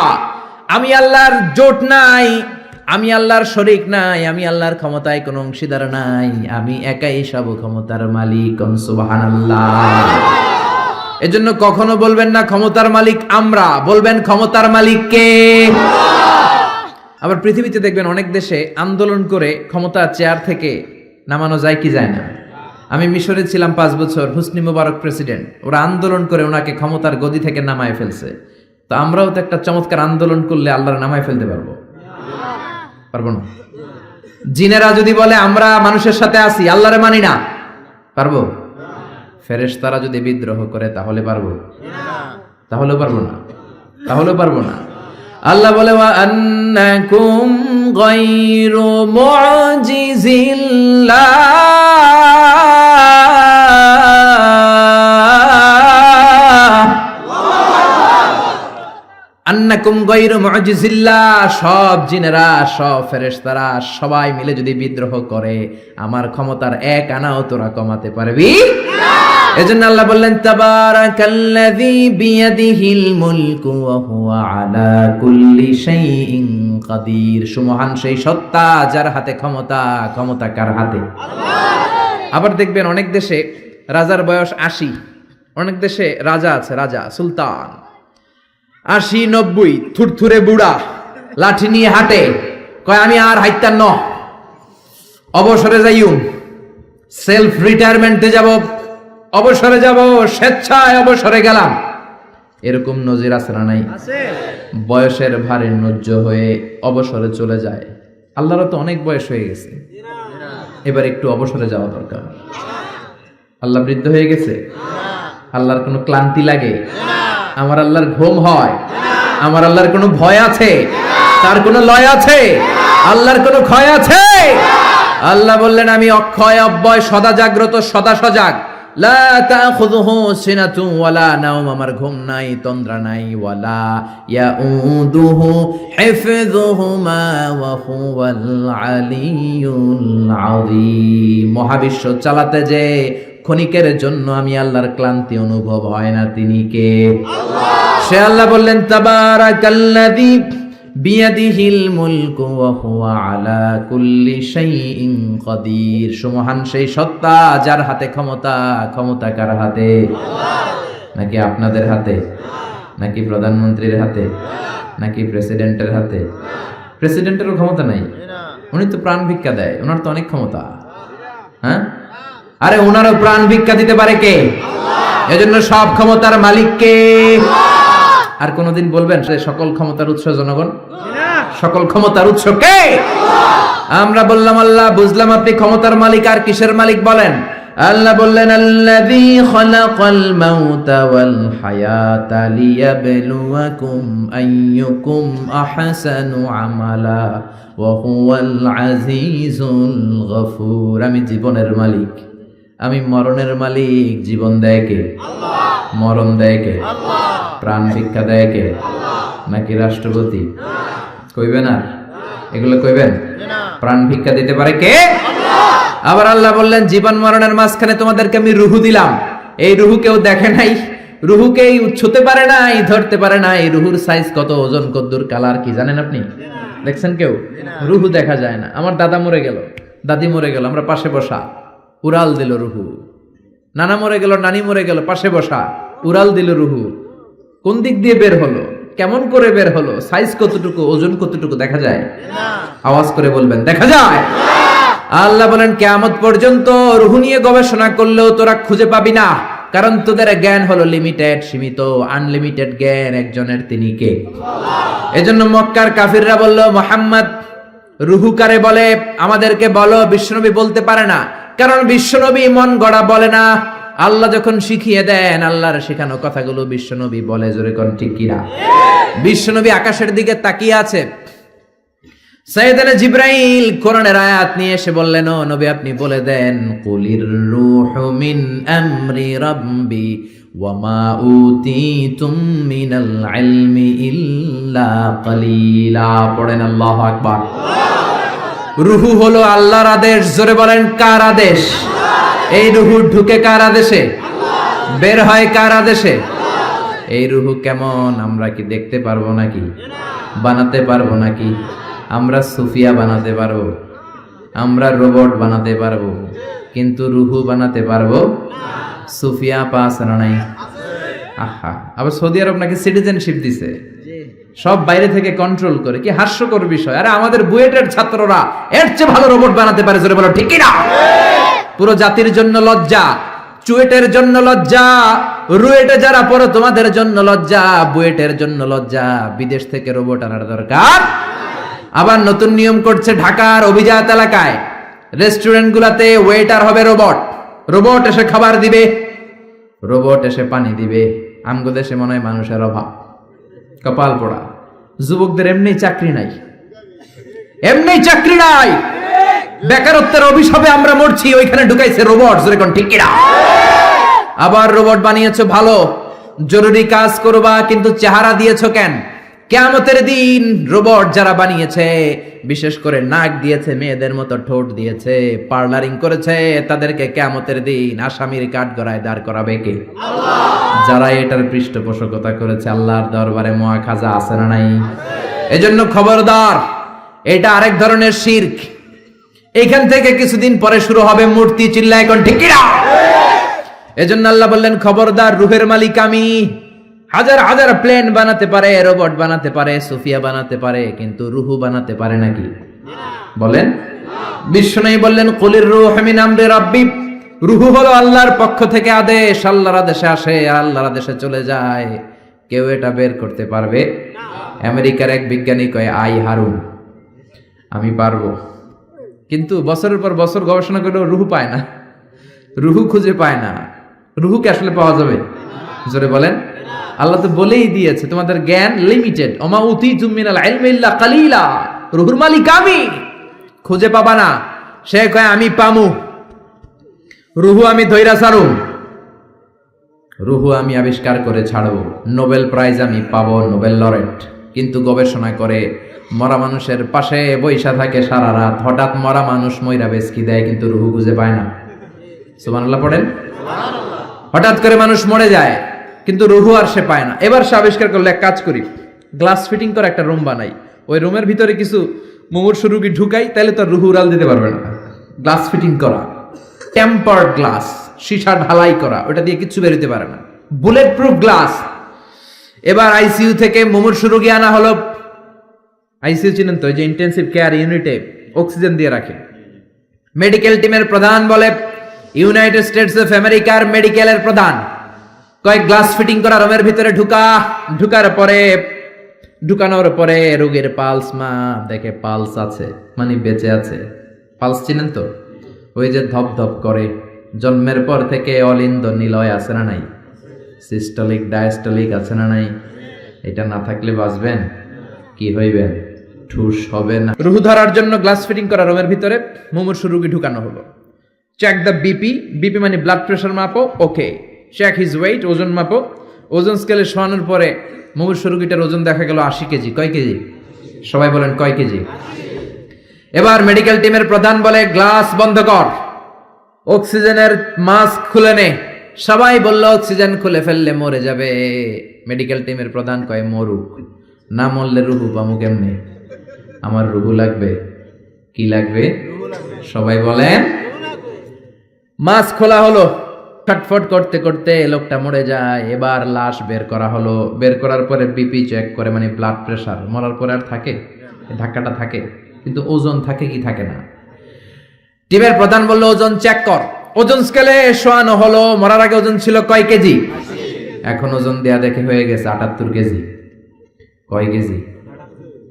আমি আল্লাহর জোট নাই, আমি আল্লাহর শরীক নাই, আমি আল্লাহর ক্ষমতায় কোনো অংশীদার নাই, আমি একাই সব ক্ষমতার মালিক। সুবহানাল্লাহ। এজন্য কখনো বলবেন না ক্ষমতার মালিক আমরা, বলবেন ক্ষমতার মালিক কে? আবার পৃথিবীতে দেখবেন অনেক দেশে আন্দোলন করে ক্ষমতার চেয়ার থেকে নামানো যায় কি যায় না। আমি মিশরে ছিলাম 5 বছর, হোসনি মুবারক প্রেসিডেন্ট, ওরা আন্দোলন করে ওনাকে ক্ষমতার গদি থেকে নামায় ফেলছে। তো আমরাও তো একটা চমৎকার আন্দোলন করলে আল্লাহর নামায় ফেলতে পারবো না? জিনেরা যদি বলে আমরা মানুষের সাথে আছি, আল্লাহরে মানি না, পারবো? ফেরেশতারা যদি বিদ্রোহ করে তাহলে পারবো? তাহলেও পারবো না। আল্লাহ বলে ওয়া আন্নাকুম গায়রু মুজিজিল্লাহ, আন্নাকুম গায়রু মুজিজিল্লাহ, সব জিনেরা, সব ফেরেশতারা সবাই মিলে যদি বিদ্রোহ করে আমার ক্ষমতার এক আনাও তোরা কমাতে পারবি না। এজন্য আল্লাহ বললেন তাবারাকাল্লাযী বিয়াদিহিল মুলকু ওয়া হুয়া আলা কুল্লি শাইইন কাদির। সুমহান সেই সত্তা যার হাতে ক্ষমতা, ক্ষমতা কার হাতে? আল্লাহ। আবার দেখবেন অনেক দেশে রাজার বয়স 80, অনেক দেশে রাজা আছে, রাজা সুলতান 80-90, থুরথুরে বুড়া, লাঠি নিয়ে হাঁটে, কয় আমি আর হাইতাম ন, অবসরে যাইউম, সেলফ রিটায়ারমেন্টে যাব, অবসরে যাব, স্বেচ্ছায় অবসরে গেলাম। এরকম নজির আছে না নাই? বয়সের ভারে নজ্জ হয়ে অবসরে চলে যায়। আল্লাহর তো অনেক বয়স হয়ে গেছে, এবার একটু অবসরে যাওয়া দরকার। আল্লাহ বৃদ্ধ হয়ে গেছে? আল্লাহর কোনো ক্লান্তি লাগে? আমার আল্লাহর ঘুম হয়? আমার আল্লাহর কোনো ভয় আছে? তার কোনো লয় আছে? আল্লাহর কোনো ক্ষয় আছে? আল্লাহ বললেন আমি অক্ষয়, অব্যয়, সদা জাগ্রত, সদা সজাগ। লা তাখুযুহু সিনাতুন ওয়ালা নাওম, আমার ঘুম নাই, তন্দ্রা নাই। ওয়ালা ইয়াউদুহু হিফযুহুমা ওয়া হুয়াল আলিয়্যুল আযীম। মহাবিশ্ব চালাতে যে ক্ষণিকের জন্য আমি আল্লাহর ক্লান্তি অনুভব হয় না, তিনি কে? আল্লাহ। সে আল্লাহ বললেন তাবারাকাল্লাযী বিয়াদিহিল মুলকু ওয়া হুয়া আলা কুল্লি শাইইন কাদির। সুমহান সেই সত্তা যার হাতে ক্ষমতা, ক্ষমতা কার হাতে? আল্লাহ। নাকি আপনাদের হাতে? নাকি প্রধানমন্ত্রীর হাতে? নাকি প্রেসিডেন্টের হাতে? প্রেসিডেন্টেরও ক্ষমতা নাই, উনি তো প্রাণ ভিক্ষা দেয়, ওনার তো অনেক ক্ষমতা। হ্যাঁ, আরে ওনারও প্রাণ ভিক্ষা দিতে পারে কে? আল্লাহ। এজন্য সব ক্ষমতার মালিক কে? আল্লাহ। আর কোনদিন বলবেন সে সকল ক্ষমতার উৎস জনগণ? সকল ক্ষমতার উৎস কে? আল্লাহ। আমরা বললাম আল্লাহ, বুঝলাম আপনি ক্ষমতার মালিক, আর কিসের মালিক বলেন? আল্লাহ বললেন আল্লাযী খালাকাল মাউতা ওয়াল হায়াতা লিয়াবলুয়াকুম আইয়ুকুম আহসানু আমালা ওয়া হুয়াল আজিজুল গফুর। আমি জীবনের মালিক, আমি মরণের মালিক। জীবন দেয় কে? আল্লাহ। মরণ দেয় কে? আল্লাহ। প্রাণ ভিক্ষা দেয় কে? আল্লাহ। নাকি রাষ্ট্রপতি? কইবেন আর এগুলো কইবেন? প্রাণ ভিক্ষা দিতে পারে কে? আল্লাহ। আবার আল্লাহ বললেন জীবন মরণের মাঝখানে তোমাদেরকে আমি রুহু দিলাম। এই রুহু কেউ দেখে নাই, রুহুকে ছুতে পারে নাই, ধরতে পারে নাই। রুহুর সাইজ কত, ওজন কদ্দুর, কালার কি জানেন আপনি? দেখছেন কেউ? রুহু দেখা যায় না। আমার দাদা মরে গেল, দাদি মরে গেল, আমরা পাশে বসা, উড়াল দিল রুহু। নানা মরে গেল, নানি মরে গেল, পাশে বসা, উড়াল দিল রুহু। কোন দিক দিয়ে বের হলো, কেমন করে বের হলো, সাইজ কতটুকু, ওজন কতটুকু দেখা যায়? আওয়াজ করে বলবেন দেখা যায়? আল্লাহ বলেন কিয়ামত পর্যন্ত রুহু নিয়ে গবেষণা করলেও তোরা খুঁজে পাবি না, কারণ তোদের জ্ঞান হলো লিমিটেড, সীমিত। আনলিমিটেড জ্ঞান একজনের, তিনি কে? আল্লাহ। এজন্য মক্কার কাফিররা বলল মুহাম্মদ রুহু কারে বলে আমাদেরকে বলো। বিশ্বনবী বলতে পারে না, কারণ বিশ্বনবী মন গড়া বলে না। আল্লাহ যখন শিখিয়ে দেন, আল্লাহর শেখানো কথাগুলো বিশ্বনবী বলে। জোরে কোন ঠিক কিনা? বিশ্বনবী আকাশের দিকে তাকিয়ে আছে, সাইয়েদনা জিবরাইল কোরআনের আয়াত নিয়ে এসে বললেন, ও নবী আপনি বলে দেন, কুলির রূহু মিন আমরি রাব্বি ওয়া মা উতীতুম মিনাল ইলমি ইল্লা কালিলা। পড়েন আল্লাহু আকবার। রূহু হলো আল্লাহর আদেশ। জোরে বলেন কার আদেশ? এই রূহু ঢুকে কার আদেশে? বের হয় কার আদেশে? এই রূহু কেমন আমরা কি দেখতে পারবো নাকি? বানাতে পারবো নাকি? আমরা সুফিয়া বানাতে পারবো, আমরা রোবট বানাতে পারবো, কিন্তু রুহু বানাতে পারবো? সুফিয়া পাস না নাই? আহা, আবার সৌদি আরব নাকি সিটিজেনশিপ দিছে, সব বাইরে থেকে কন্ট্রোল করে। কি হাস্যকর বিষয়! আরে আমাদের বুয়েটের ছাত্ররা এর চেয়ে ভালো রোবট বানাতে পারে। জোরে বলো ঠিক কি না? পুরো জাতির জন্য লজ্জা, চুয়েটের জন্য লজ্জা, রুয়েটে যারা পড়ো তোমাদের জন্য লজ্জা, বুয়েটের জন্য লজ্জা। বিদেশ থেকে রোবট আনার দরকার। আবার নতুন নিয়ম করছে ঢাকার অভিজাত এলাকায় রেস্টুরেন্ট গুলাতে ওয়েটার হবে রোবট। রোবট এসে খাবার দিবে, রোবট এসে পানি দিবে। আমগো দেশে মনে হয় মানুষের অভাব, কপাল পোড়া। যুবকদের এমনি চাকরি নাই, এমনি চাকরি নাই, বেকারত্বের অভিশাপে আমরা মরছি, ওইখানে ঢুকাইছে রোবট। যেরকম ঠিক কিনা? আবার রোবট বানিয়েছো ভালো, জরুরি কাজ করবা, কিন্তু চেহারা দিয়েছো কেন? কিয়ামতের দিন রোবট যারা বানিয়েছে, বিশেষ করে নাক দিয়েছে, মেয়েদের মতো ঠোঁট দিয়েছে, পার্লারিং করেছে, তাদেরকে কিয়ামতের দিন আসামির কাঠগড়ায় দাঁড় করাবে কে? আল্লাহ। যারা এটার পৃষ্ঠপোষকতা করেছে, আল্লাহর দরবারে মুআখাজা আছে না নাই? এজন্য খবরদার, এটা আরেক ধরনের শিরক। এখান থেকে কিছুদিন পরে শুরু হবে মূর্তি। চিল্লা এখন ঠিক কি না? এজন্য আল্লাহ বললেন খবরদার, রূহের মালিক আমি। হাজার হাজার প্লেন বানাতে পারে, রোবট বানাতে পারে, সুফিয়া বানাতে পারে, কিন্তু রুহু বানাতে পারে নাকি? বলেন। বিশ্বনবী বললেন কুলির রূহু মিন আমরি রাব্বি, রুহু হলো আল্লাহর পক্ষ থেকে আদেশ। আল্লাহর আদেশে আসে, আল্লাহর আদেশে চলে যায়। কেউ এটা বের করতে পারবে না। আমেরিকার এক বিজ্ঞানী কয়, আই হারুন, আমি পারবো। কিন্তু বছরের পর বছর গবেষণা করেও রুহু পায় না, রুহু খুঁজে পায় না। রুহুকে আসলে পাওয়া যাবে? জোরে বলেন। আল্লাহ তো বলেই দিয়েছে তোমাদের জ্ঞান লিমিটেড। ওমা উতীতুম মিনাল ইলমি ইল্লা কালিলা, রুহুর মালিক আমি। খুঁজে পাবা না। সে কয় আমি পামু, রুহু আমি ধইরা ছাড়ু, রুহু আমি আবিষ্কার করে ছাড়বো, নোবেল প্রাইজ আমি পাবো, নোবেল লরেট। কিন্তু গবেষণা করে মরা মানুষের পাশে বৈশা থাকে সারা রাত, হঠাৎ মরা মানুষ মইরা বেচকি দেয়, কিন্তু রুহু খুঁজে পায় না। সুবহানাল্লাহ পড়েন। হঠাৎ করে মানুষ মরে যায়, কিন্তু রুহু আর সে পায় না। এবার সে আবিষ্কার করলে, এক কাজ করি, গ্লাস ফিটিং করে একটা রুম বানাই, ওই রুমের ভিতরে কিছু মুমূর্ষু রোগী ঢুকাই, তাহলে তো রুহু উড়াল দিতে পারবে না। গ্লাস ফিটিং করা, টেম্পার্ড গ্লাস, সীসা ঢালাই করা, ওটা দিয়ে কিছু বেরোতে পারে না, বুলেট প্রুফ গ্লাস। এবার আইসিইউ থেকে মুমূর্ষু রোগী আনা হলো। আইসিইউ চিনেন তো, যে ইন্টেনসিভ কেয়ার ইউনিটে অক্সিজেন দিয়ে রাখে। মেডিকেল টিমের প্রধান বলে, ইউনাইটেড স্টেটস অফ আমেরিকার মেডিকেলের প্রধান কয়েক গ্লাস ফিটিং করা রুমের ভিতরে ঢুকানোর পরে রোগীর পালস দেখে, পালস আছে মানে বেঁচে আছে। পালস চিনেন তো, ওই যে ধপ ধপ করে। জন্মের পর থেকে অলিন্দ নিলয় আছে না নাই? সিস্টোলিক ডায়াস্টোলিক আছে না নাই? এটা না থাকলে বাঁচবেন? কি হইবেন? ঠুস হবে না। রুহু ধরার জন্য গ্লাস ফিটিং করা রুমের ভিতরে মুমূর্ষু রোগী ঢুকানো হলো। চেক দ্য বিপি, বিপি মানে ব্লাড প্রেশার মাপো, ওকে। চেক হিজ ওয়েট, ওজন মাপো। ওজন স্কেলে শোয়ানোর পরে মুমূর্ষু রোগীটার ওজন দেখা গেল 80 কেজি। কয় কেজি? সবাই বলেন কয় কেজি? এবার মেডিকেল টিমের প্রধান বলে, গ্লাস বন্ধ কর, অক্সিজেনের মাস্ক খুলে নে। সবাই বলল অক্সিজেন খুলে ফেললে মরে যাবে। মেডিকেল টিমের প্রধান কয়, মরুক, না মরলে রুহু পামু কেমনে? আমার রুহু লাগবে। কি লাগবে? সবাই বলেন। মাস্ক খোলা হলো, ছটফট করতে করতে লোকটা মরে যায়। এবার লাশ বের করা হলো। বের করার পরে বিপি চেক করে, মানে ব্লাড প্রেশার। মরার পরে আর থাকে? ধাক্কাটা থাকে, কিন্তু ওজন থাকে কি থাকে না? টিমের প্রধান বললো, ওজন চেক কর। ওজন স্কেলে শোয়ানো হলো। মরার আগে ওজন ছিল কয় কেজি? এখন ওজন দেয়া দেখে হয়ে গেছে 78 কেজি। কয় কেজি?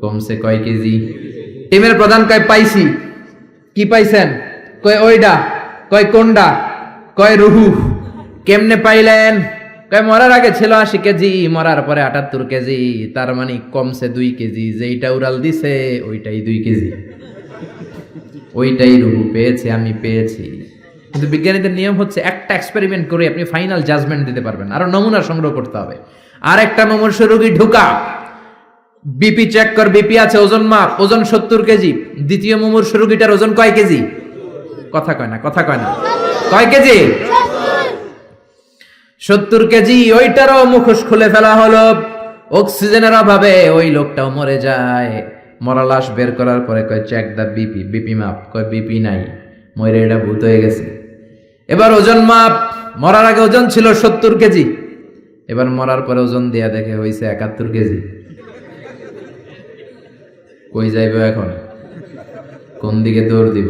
কমছে কয় কেজি? টিমের প্রধান কয়, পাইছি। কি পাইছেন? কয় ওইডা। কয় কোনডা? কয় রুহু। কেমনে পাইলেন? মরার আগে ছিল 80 কেজি, মরার পরে 78 কেজি, তার মানে কমছে 2 কেজি। যেইটা উড়াল দিছে ওইটাই 2 কেজি, ওইটাই রূহ পেয়েছে, আমি পেয়েছি। কিন্তু বিজ্ঞানীদের নিয়ম হচ্ছে একটা এক্সপেরিমেন্ট করে আপনি ফাইনাল জাজমেন্ট দিতে পারবেন, আরো নমুনা সংগ্রহ করতে হবে। আর একটা মুমূর্ষ রোগী ঢুকা, বিপি চেক কর, বিপি আছে, ওজন মাপ, ওজন 70 কেজি। দ্বিতীয় মুমূর্ষ রোগীটার ওজন কয় কেজি? কথা কয় না, কথা কয় না, কয় কেজি? 70 কেজি। ওইটারও মুখোশ খুলে ফেলা হলো, অক্সিজেনের অভাবে ওই লোকটাও মরে যায়। মরা লাশ বের করার পরে কয় চেক দা বিপি, বিপি মাপ, কয় বিপি নাই, মরে এটা ভূত হয়ে গেছে। এবার ওজন মাপ, মরার আগে ওজন ছিল 70 কেজি, এবার মরার পরে ওজন দিয়া দেখে হইছে 71 কেজি। কই যাইব এখন, কোন দিকে দৌড় দিব?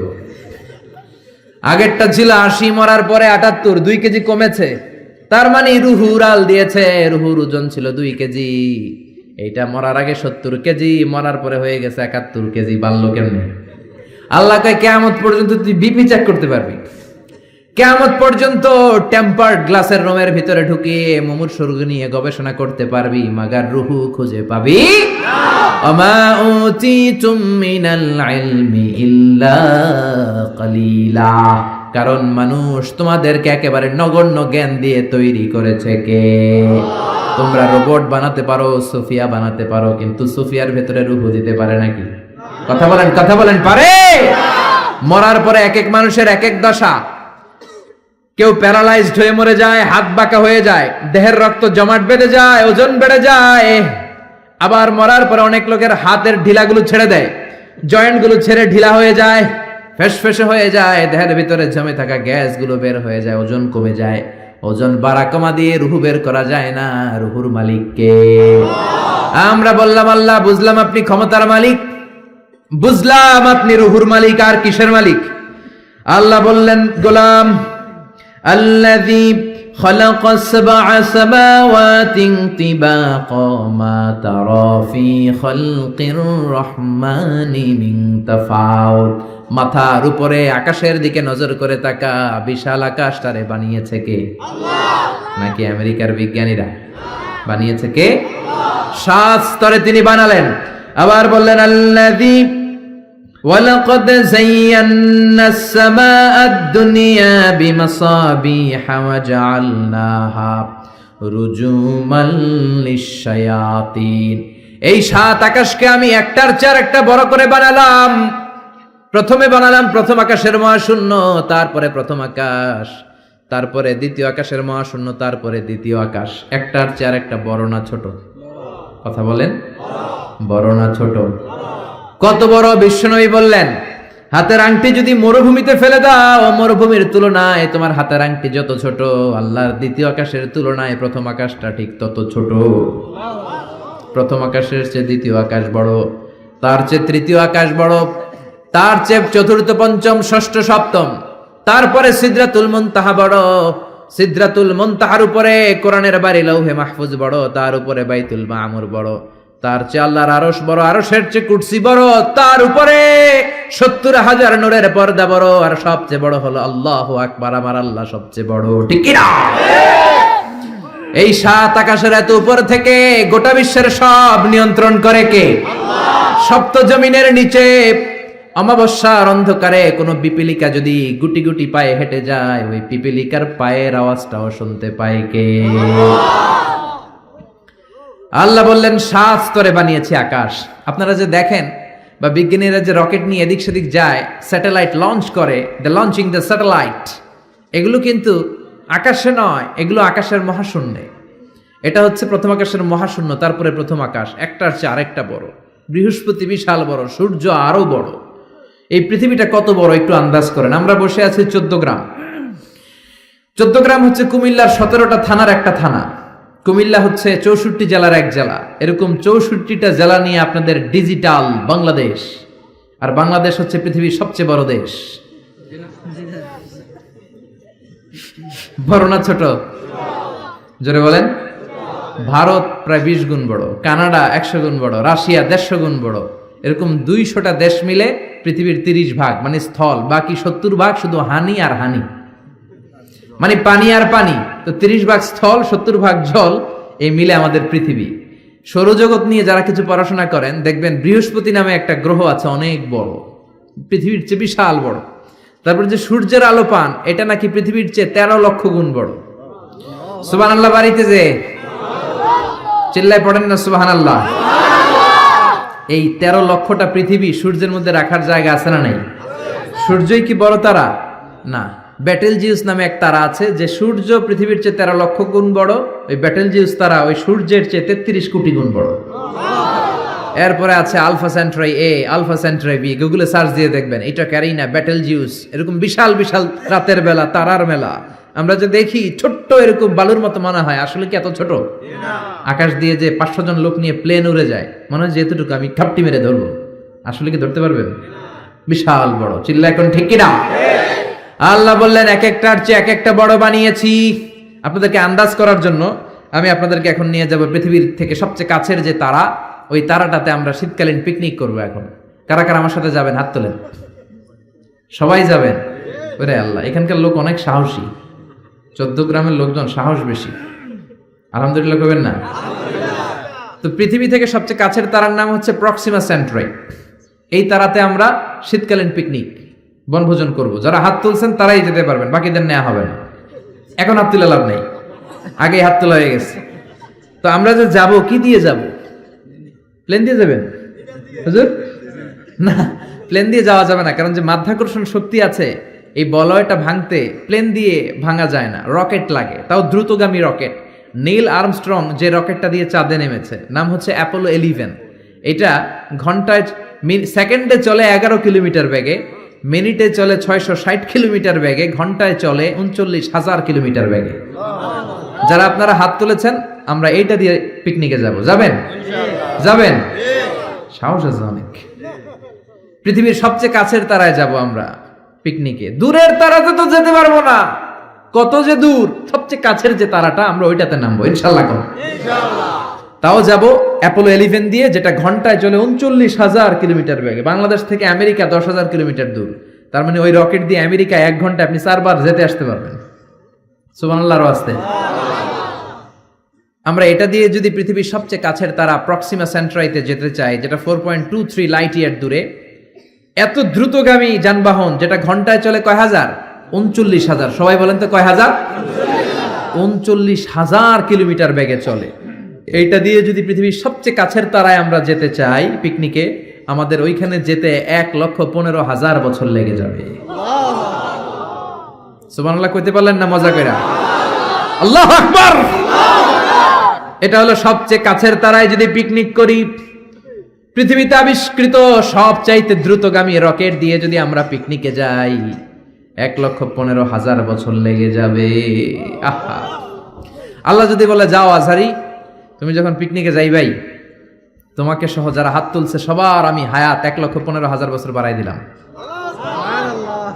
আগেরটা ছিল 80, মরার পরে 78, 2 কেজি কমেছে। তার মানে রুহু উড়াল দিয়েছে, রুহুর ওজন ছিল 2 কেজি। এইটা মরার আগে 70 কেজি, মরার পরে হয়ে গেছে 71 কেজি। বাড়লো কেমনে? আল্লাহ কয় কিয়ামত পর্যন্ত তুই বিপি চেক করতে পারবি, কিয়ামত পর্যন্ত টেম্পার্ড গ্লাসের রুমের ভিতরে ঢুকিয়ে মুমূর্ষ রোগী নিয়ে গবেষণা করতে পারবি, মাগার রুহু খুঁজে পাবি না। ওমা উতিতুম মিনাল ইলমি ইল্লা কালিলা। কারণ মানুষ তোমাদেরকে একেবারে নগণ্য জ্ঞান দিয়ে তৈরি করেছে কে? তোমরা রোবট বানাতে পারো, সোফিয়া বানাতে পারো, কিন্তু সোফিয়ার ভেতরে রুহু দিতে পারে নাকি? কথা বলেন, কথা বলেন, পারে? মরার পরে এক এক মানুষের এক এক দশা। কেউ প্যারালাইজড হয়ে মরে যায়, হাত বাঁকা হয়ে যায়, দেহের রক্ত জমাট বেঁধে যায়, ওজন বেড়ে যায়। আবার মরার পরে অনেক লোকের হাতের ঢিলাগুলো ছেড়ে দেয়, জয়েন্ট গুলো ছেড়ে ঢিলা হয়ে যায়, ফেসফেসে হয়ে যায়, দেহের ভিতরে জমে থাকা গ্যাস গুলো বের হয়ে যায়, ওজন কমে যায়। ওজন বাড়া কমা দিয়ে রুহু বের করা যায় না। রুহুর মালিক কে? আমরা বললাম আল্লাহ, বুঝলাম আপনি ক্ষমতার মালিক, বুঝলাম আপনি রুহুর মালিক। আর কিসের মালিক? আল্লাহ বললেন, গোলাম الذي خلق 7 سماوات طباقا ما ترى في خلق الرحمن من تفاوت। মাথার উপরে আকাশের দিকে নজর করে তাকা, বিশাল আকাশটারে বানিয়েছে কে? আল্লাহ। নাকি আমেরিকার বিজ্ঞানীরা বানিয়েছে কে? 7 স্তরে তিনি বানালেন। আবার বললেন আল্লাযী وَلَقَدْ زَيَّنَّا السَّمَاءَ الدُّنْيَا بِمَصَابِيحَ وَجَعَلْنَاهَا رُجُومًا لِلشَّيَاطِينِ। এই 7 আকাশকে আমি একটার চেয়ে একটা বড় করে বানালাম। প্রথমে বানালাম প্রথম আকাশের মহাশূন্য, তারপরে প্রথম আকাশ, তারপরে দ্বিতীয় আকাশের মহাশূন্য, তারপরে দ্বিতীয় আকাশ। একটার চেয়ে একটা বড় না ছোট? কথা বলেন, বড় না ছোট? কত বড়? বিশ্বনবী বললেন, হাতের আংটি যদি মরুভূমিতে ফেলে দাও, মরুভূমির তুলনায় তোমার হাতের আংটি যত ছোট, আল্লাহর দ্বিতীয় আকাশের তুলনায় প্রথম আকাশটা ঠিক তত ছোট। প্রথম আকাশের চেয়ে দ্বিতীয় আকাশ বড়, তার চেয়ে তৃতীয় আকাশ বড়, তার চেয়ে চতুর্থ, পঞ্চম, ষষ্ঠ, সপ্তম, তারপরে সিদরাতুল মুনতাহা বড়, সিদরাতুল মুনতাহার উপরে কোরআনের বাড়ি লৌহে মাহফুজ বড়, তার উপরে বাইতুল মামুর বড়, তার চেয়ে আল্লাহর আরশ বড়, আরশের চেয়ে কুরসি বড়, তার উপরে 70,000 নূরের পর্দা বড়, আর সবচেয়ে বড় হলো আল্লাহু আকবার, আমার আল্লাহ সবচেয়ে বড়। ঠিক কি না? এই 7 আকাশের এত উপর থেকে গোটা বিশ্বের সব নিয়ন্ত্রণ করে কে? আল্লাহ। সপ্ত জমিনের নিচে অমাবস্যার অন্ধকারে কোনো পিপিলিকা যদি গুটি গুটি পায়ে হেঁটে যায়, ওই পিপিলিকার পায়ের আওয়াজটাও শুনতে পায় কে? আল্লাহ বললেন 7 স্তরে বানিয়েছে আকাশ। আপনারা যে দেখেন বা বিজ্ঞানীরা যে রকেট নিয়ে এদিক সেদিক যায়, স্যাটেলাইট লঞ্চ করে, দ্য লঞ্চিং দ্য স্যাটেলাইট, এগুলো কিন্তু আকাশে নয়, এগুলো আকাশের মহাশূন্যে। এটা হচ্ছে প্রথম আকাশের মহাশূন্য, তারপরে প্রথম আকাশ, একটার চেয়ে আরেকটা বড়। বৃহস্পতি বিশাল বড়, সূর্য আরো বড়। এই পৃথিবীটা কত বড় একটু আন্দাজ করেন। আমরা বসে আছি 14 গ্রাম। 14 গ্রাম হচ্ছে কুমিল্লার 17টা থানার একটা থানা। কুমিল্লা হচ্ছে 64 জেলার এক জেলা। এরকম 64টা জেলা নিয়ে আপনাদের ডিজিটাল বাংলাদেশ। আর বাংলাদেশ হচ্ছে পৃথিবীর সবচেয়ে বড় দেশ। বড় না ছোট? জোরে বলেন। ভারত প্রায় 20 গুণ বড়, কানাডা 100 গুণ বড়, রাশিয়া 150 গুণ বড়। এরকম 200টা দেশ মিলে পৃথিবীর 30 ভাগ মানে স্থল, বাকি 70 ভাগ শুধু হানি আর হানি, মানে পানি আর পানি। তো 30 ভাগ স্থল 70 ভাগ জল, এই মিলে আমাদের পৃথিবী। সৌরজগৎ নিয়ে যারা কিছু পড়াশোনা করেন দেখবেন বৃহস্পতি নামে একটা গ্রহ আছে, অনেক বড়, পৃথিবীর চেয়ে বিশাল বড়। তারপর যে সূর্যের আলো পান, এটা নাকি পৃথিবীর চেয়ে 13 লক্ষ গুণ বড়। সুবহানাল্লাহ বাড়িতে যে চিল্লায় পড়েন না সুবহানাল্লাহ। এই 13 লক্ষটা পৃথিবী সূর্যের মধ্যে রাখার জায়গা আছে না নাই? সূর্যই কি বড় তারা? না, ব্যাটেলজিউস নামে এক তারা আছে, যে সূর্য পৃথিবীর চেয়ে 13 লক্ষ গুণ বড়। ওই ব্যাটেলজিউস তারা ওই সূর্যের চেয়ে 33 কোটি গুণ বড়। এরপরে আছে আলফা সেন্ট্রাই এ, আলফা সেন্ট্রাই বি, গুগলে সার্চ দিয়ে দেখবেন এটা ক্যারিনা, ব্যাটেলজিউস, এরকম বিশাল বিশাল রাতের বেলা তারার মেলা। আমরা যে দেখি ছোট্ট এরকম বালুর মতো মনে হয়, আসলে কি এত ছোট? আকাশ দিয়ে যে 500 জন লোক নিয়ে প্লেন উড়ে যায়, মনে হয় যেহেতুটুকু আমি খাপটি মেরে ধরবো, আসলে কি ধরতে পারবেন? বিশাল বড়। চিল্লা এখন ঠিক কিনা? আল্লাহ বললেন এক একটার চেয়ে এক একটা বড় বানিয়েছি। আপনাদেরকে আন্দাজ করার জন্য আমি আপনাদেরকে এখন নিয়ে যাব পৃথিবীর থেকে সবচেয়ে কাছের যে তারা, ওই তারাটাতে আমরা শীতকালীন পিকনিক করবো। এখন কারা কারা আমার সাথে যাবেন? হাত তোলেন। সবাই যাবেন? ওরে আল্লাহ, এখানকার লোক অনেক সাহসী। 14 গ্রামের লোকজন সাহস বেশি। আলহামদুলিল্লাহ করবেন না? তো পৃথিবী থেকে সবচেয়ে কাছের তারার নাম হচ্ছে প্রক্সিমা সেন্ট্রাই। এই তারাতে আমরা শীতকালীন পিকনিক বনভোজন করব। যারা হাত তুলছেন তারাই যেতে পারবেন, বাকিদের নেওয়া হবে না। এখন হাত তুলে লাভ নেই, আগে হাত তোলা হয়ে গেছে। তো আমরা যে যাব, কি দিয়ে যাব? প্লেন দিয়ে যাবেন হুজুর? না, প্লেন দিয়ে যাওয়া যাবে না, কারণ যে মাধ্যাকর্ষণ শক্তি আছে এই বলয়টা ভাঙতে প্লেন দিয়ে ভাঙা যায় না, রকেট লাগে, তাও দ্রুতগামী রকেট। নীল আর্মস্ট্রং যে রকেটটা দিয়ে চাঁদে নেমেছে, নাম হচ্ছে অ্যাপোলো 11। এটা ঘন্টায় সেকেন্ডে চলে 11 কিলোমিটার বেগে, মিনিটে চলে 660 কিলোমিটার বেগে, ঘন্টায় চলে 39,000 কিলোমিটার বেগে। যারা আপনারা হাত তুলেছেন, আমরা এইটা দিয়ে পিকনিকে যাব। যাবেন? যাবেন? সাহস আছে অনেক। পৃথিবীর সবচেয়ে কাছের তারায় যাব আমরা পিকনিকে। দূরের তারাতে তো যেতে পারবো না, কত যে দূর। সবচেয়ে কাছের যে তারাটা, আমরা ওইটাতে নামবো ইনশাআল্লাহ। তাও যাব অ্যাপোলো 11 দিয়ে, যেটা ঘন্টায় চলে 39,000 কিলোমিটার বেগে। বাংলাদেশ থেকে আমেরিকা 10,000 কিলোমিটার দূর। তার মানে ওই রকেট দিয়ে আমেরিকা 1 ঘন্টায় আপনি 4 বার যেতে আসতে পারবেন। সুবহানাল্লাহর ওয়াস্তে। আমরা এটা দিয়ে যদি পৃথিবীর সবচেয়ে কাছের তারা প্রক্সিমা সেন্ট্রাইতে যেতে চাই, যেটা 4.23 লাইট ইয়ার দূরে, এত দ্রুতগামী যানবাহন যেটা ঘন্টায় চলে কয় হাজার? 39,000। সবাই বলেন তো কয় হাজার? 39,000 কিলোমিটার বেগে চলে। এইটা দিয়ে যদি পৃথিবীর সবচেয়ে কাছের তারায় আমরা যেতে চাই পিকনিকে, আমাদের ওইখানে যেতে 1,15,000 বছর লেগে যাবে। সুবহানাল্লাহ কইতে পারলেন না মজা কইরা? আল্লাহু আকবার। এটা হলো সবচেয়ে কাছের তারায় যদি পিকনিক করি। পৃথিবীতে আবিষ্কৃত সবচাইতে দ্রুতগামী রকেট দিয়ে যদি আমরা পিকনিকে যাই, 1,15,000 বছর লেগে যাবে। আহা, আল্লাহ যদি বলে যাও আজহারি, তুমি যখন পিকনিকে যাইবাই, তোমাকে সহ যারা হাত তুলছে সবার আমি হায়াত 1,15,000 বছর বাড়াই দিলাম।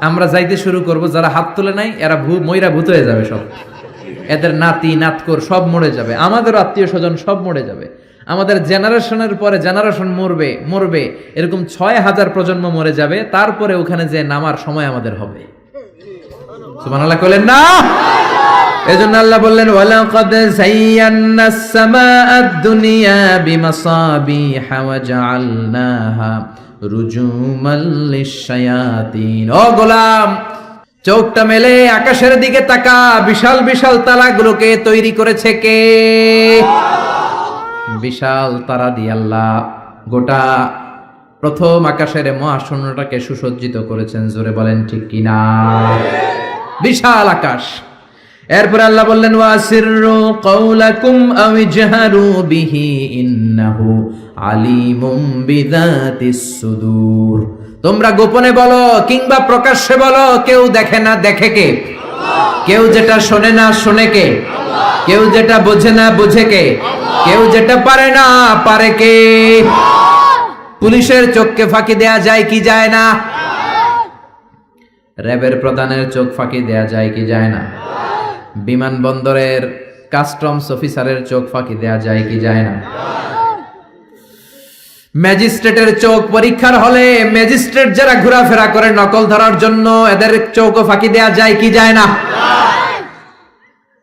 আমরা যাইতে শুরু করব, যারা হাত তুলে নাই এরা মইরা ভূত হয়ে যাবে সব। এদের নাতি নাতকর সব মরে যাবে, আমাদের আত্মীয় স্বজন সব মরে যাবে, আমাদের জেনারেশনের পরে জেনারেশন মরবে, এরকম 6,000 প্রজন্ম মরে যাবে। তারপরে ওখানে যে নামার সময় আমাদের হবে। সুবহানাল্লাহ বলেন না? এজন্য আল্লাহ বললেন ওয়ালাকাদ যায়্যানাস সামাআদ দুনিয়া বিমাসাবিহা ওয়া জাআলনাহা রুজুমান লিশ-শায়াতিন। ও গোলাম, চোখটা মেলে আকাশের দিকে তাকা, বিশাল বিশাল তারাগুলোকে তৈরি করেছে কে? বিশাল তারা দিয়ে আল্লাহ গোটা প্রথম আকাশের মহাশূন্যটাকে সুসজ্জিত করেছেন। জোরে বলেন ঠিক কিনা? বিশাল আকাশ। এরপর আল্লাহ বললেন ওয়াসিররু কাওলাকুম আও ইজহারু বিহি ইন্নাহু আলিমুম বিযাতিস সুদূর। তোমরা গোপনে বলো কিংবা প্রকাশ্যে বলো, কেউ দেখে না দেখে কে? কেউ যেটা শোনে না শোনে কে? কেউ যেটা বোঝে না বোঝে কে? কেউ যেটা পারে না পারে কে? পুলিশের চোখকে ফাঁকি দেয়া যায় কি যায় না? র্যাবের প্রধানের চোখ ফাঁকি দেয়া যায় কি যায় না? বিমানবন্দরের কাস্টমস অফিসারের চোখ ফাঁকি দেয়া যায় কি যায় না? ম্যাজিস্ট্রেটের চোখ পরীক্ষার হলে ম্যাজিস্ট্রেট যারা ঘোরাফেরা করে নকল ধরার জন্য, এদের চোখও ফাঁকি দেয়া যায় কি যায় না?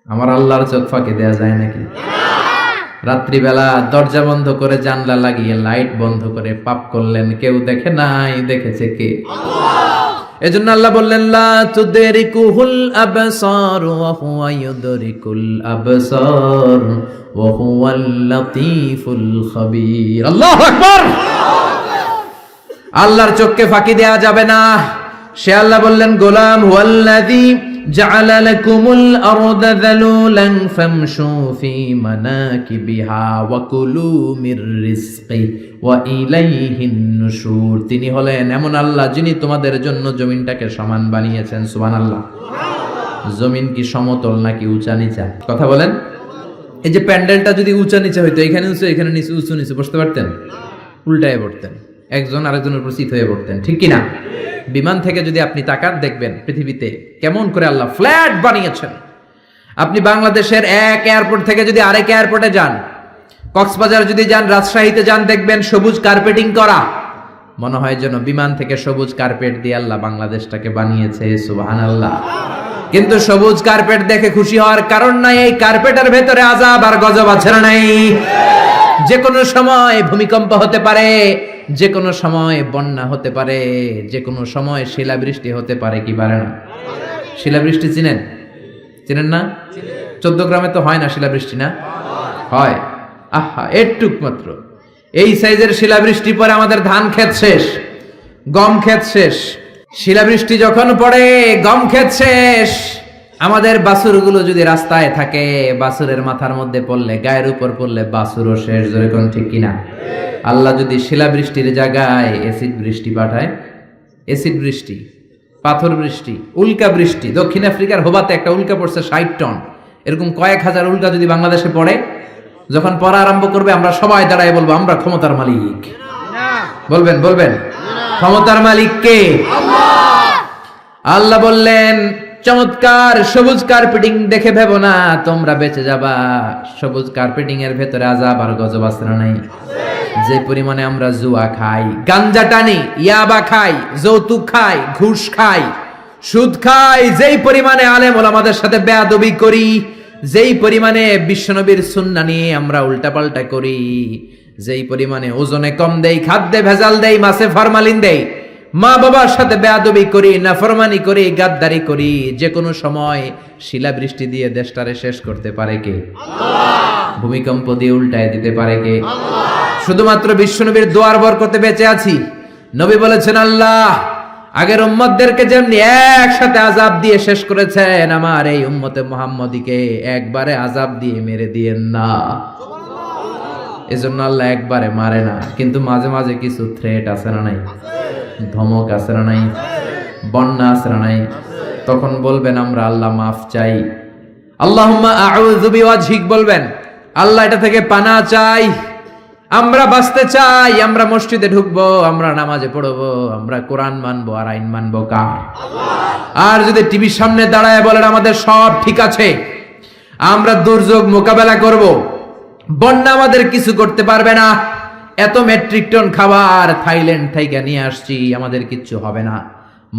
আমার আল্লাহর চোখ ফাঁকি দেয়া যায় নাকি? রাত্রিবেলা দরজা বন্ধ করে জানলা লাগিয়ে লাইট বন্ধ করে পাপ করলেন, কেউ দেখে নাই, দেখেছে কে? এজন্য আল্লাহ বললেন লা তুদরিকুহুল আবসার ওয়া হুয়া ইউদরিকুল আবসার ওয়া হুয়াল লাতীফুল খাবীর। আল্লাহু আকবার। আল্লাহর চোখকে ফাঁকি দেয়া যাবে না। সে আল্লাহ বললেন গোলাম হুয়াল্লাযী জাআলা লাকুমুল আরদা যালুলান ফামশু ফি মানাকিবিহা ওয়া কুলু মির রিজকি ওয়া ইলাইহিন নুশুর। তিনি হলেন এমন আল্লাহ যিনি তোমাদের জন্য জমিনটাকে সমান বানিয়েছেন। সুবহানাল্লাহ। জমিন কি সমতল নাকি উঁচা নিচা? কথা বলেন। এই যে প্যান্ডেলটা যদি উঁচা নিচা হইতো, এখানে উঁচু এখানে নিচু, উঁচু নিচু বসতে পারতেন? উল্টায় পড়তেন, একজন আরেকজনের উপর চিত হয়ে পড়তেন, ঠিক কিনা? বিমান থেকে যদি আপনি তাকান দেখবেন পৃথিবীতে কেমন করে আল্লাহ ফ্ল্যাট বানিয়েছেন। আপনি বাংলাদেশের এক এয়ারপোর্ট থেকে যদি আরেক এয়ারপোর্টে যান, কক্সবাজার যদি যান, রাজশাহীতে যান, দেখবেন সবুজ কার্পেটিং করা। মনে হয় যেন বিমান থেকে সবুজ কার্পেট দিয়ে আল্লাহ বাংলাদেশটাকে বানিয়েছে। সুবহানাল্লাহ। কিন্তু সবুজ কার্পেট দেখে খুশি হওয়ার কারণ নাই, এই কার্পেটের ভেতরে আযাব আর গজব আছে না নাই? যে কোনো সময় ভূমিকম্প হতে পারে, যে কোনো সময় বন্যা হতে পারে, যে কোনো সময় শিলাবৃষ্টি হতে পারে, কি পারে না? শিলাবৃষ্টি চিনেন? চিনেন না? 14 গ্রামে তো হয় না শিলাবৃষ্টি, না হয়? আহা, একটুক মাত্র এই সাইজের শিলাবৃষ্টি পরে আমাদের ধান ক্ষেত শেষ, গম ক্ষেত শেষ। শিলাবৃষ্টি যখন পড়ে গম ক্ষেত শেষ। আমাদের বাছুরগুলো যদি রাস্তায় থাকে, বাছুরের মাথার মধ্যে পড়লে, গায়ের উপর পড়লে বাছুরও শেষ। জোরে কোন ঠিক কিনা? আল্লাহ যদি শিলাবৃষ্টির জায়গায় এসিড বৃষ্টি পাঠায়, এসিড বৃষ্টি, পাথর বৃষ্টি, উল্কা বৃষ্টি। দক্ষিণ আফ্রিকার হোবাতে একটা উল্কা পড়ছে 60 টন। এরকম কয়েক হাজার উল্কা যদি বাংলাদেশে পড়ে, যখন পড়া আরম্ভ করবে আমরা সবাই দাঁড়ায় বলবো আমরা ক্ষমতার মালিক। বলবেন বলবেন ক্ষমতার মালিক কে? আল্লাহ বললেন চমৎকার সবুজ কার্পেটিং দেখে ভেবো না তোমরা বেঁচে যাবা। সবুজ কার্পেটিং এর ভেতরে আযাব আর গজব আছে না নাই? যে পরিমাণে আমরা জুয়া খাই, গাঞ্জা টানি, ইয়াবা খাই, যৌতুক খাই, ঘুষ খাই, সুদ খাই, যেই পরিমাণে আলেম ওলামাদের সাথে বেয়াদবি করি, যেই পরিমাণে বিশ্বনবীর সুন্নাহ নিয়ে আমরা উল্টাপাল্টা করি, যেই পরিমাণে ওজনে কম দেই, খাদ্যে ভেজাল দেই, মাছে ফরমালিন দেই, মা বাবার সাথে বেয়াদবি করি, নাফরমানি করি, গাদ্দারি করি, যে কোনো সময় শিলাবৃষ্টি দিয়ে দেশটারে শেষ করতে পারে কে? আল্লাহ। ভূমিকম্প দিয়ে উল্টায় দিতে পারে কে? আল্লাহ। শুধুমাত্র বিশ্বনবীর দোয়ার বরকতে বেঁচে আছি। নবী বলেছেন আল্লাহ আগের উম্মতদেরকে যেমনি একসাথে আযাব দিয়ে শেষ করেছেন, আমার এই উম্মতে মুহাম্মদীকে একবারে আযাব দিয়ে মেরে দিয়েন না। এজন্য আল্লাহ একবারে মারে না, কিন্তু মাঝে মাঝে কিছু থ্রেট আছে না নাই? ধমক আছে না নাই? বন্যা আছে না নাই? তখন বলবেন আমরা আল্লাহ মাফ চাই, আল্লাহুম্মা আউযু বিওয়াজহিক বলবেন, আল্লাহ এটা থেকে পানাহ চাই, আমরা বাঁচতে চাই, আমরা মসজিদে ঢুকবো, আমরা নামাজে পড়বো, আমরা কোরআন মানবো, আর আইন মানবো কার? আল্লাহ। আর যদি টিভির সামনে দাঁড়ায় বলেন আমাদের সব ঠিক আছে, আমরা দুর্যোগ মোকাবেলা করব, বন্যা আমাদের কিছু করতে পারবে না, এত মেট্রিক টন খাবার থাইল্যান্ড থেকে নিয়ে আসছি, আমাদের কিচ্ছু হবে না,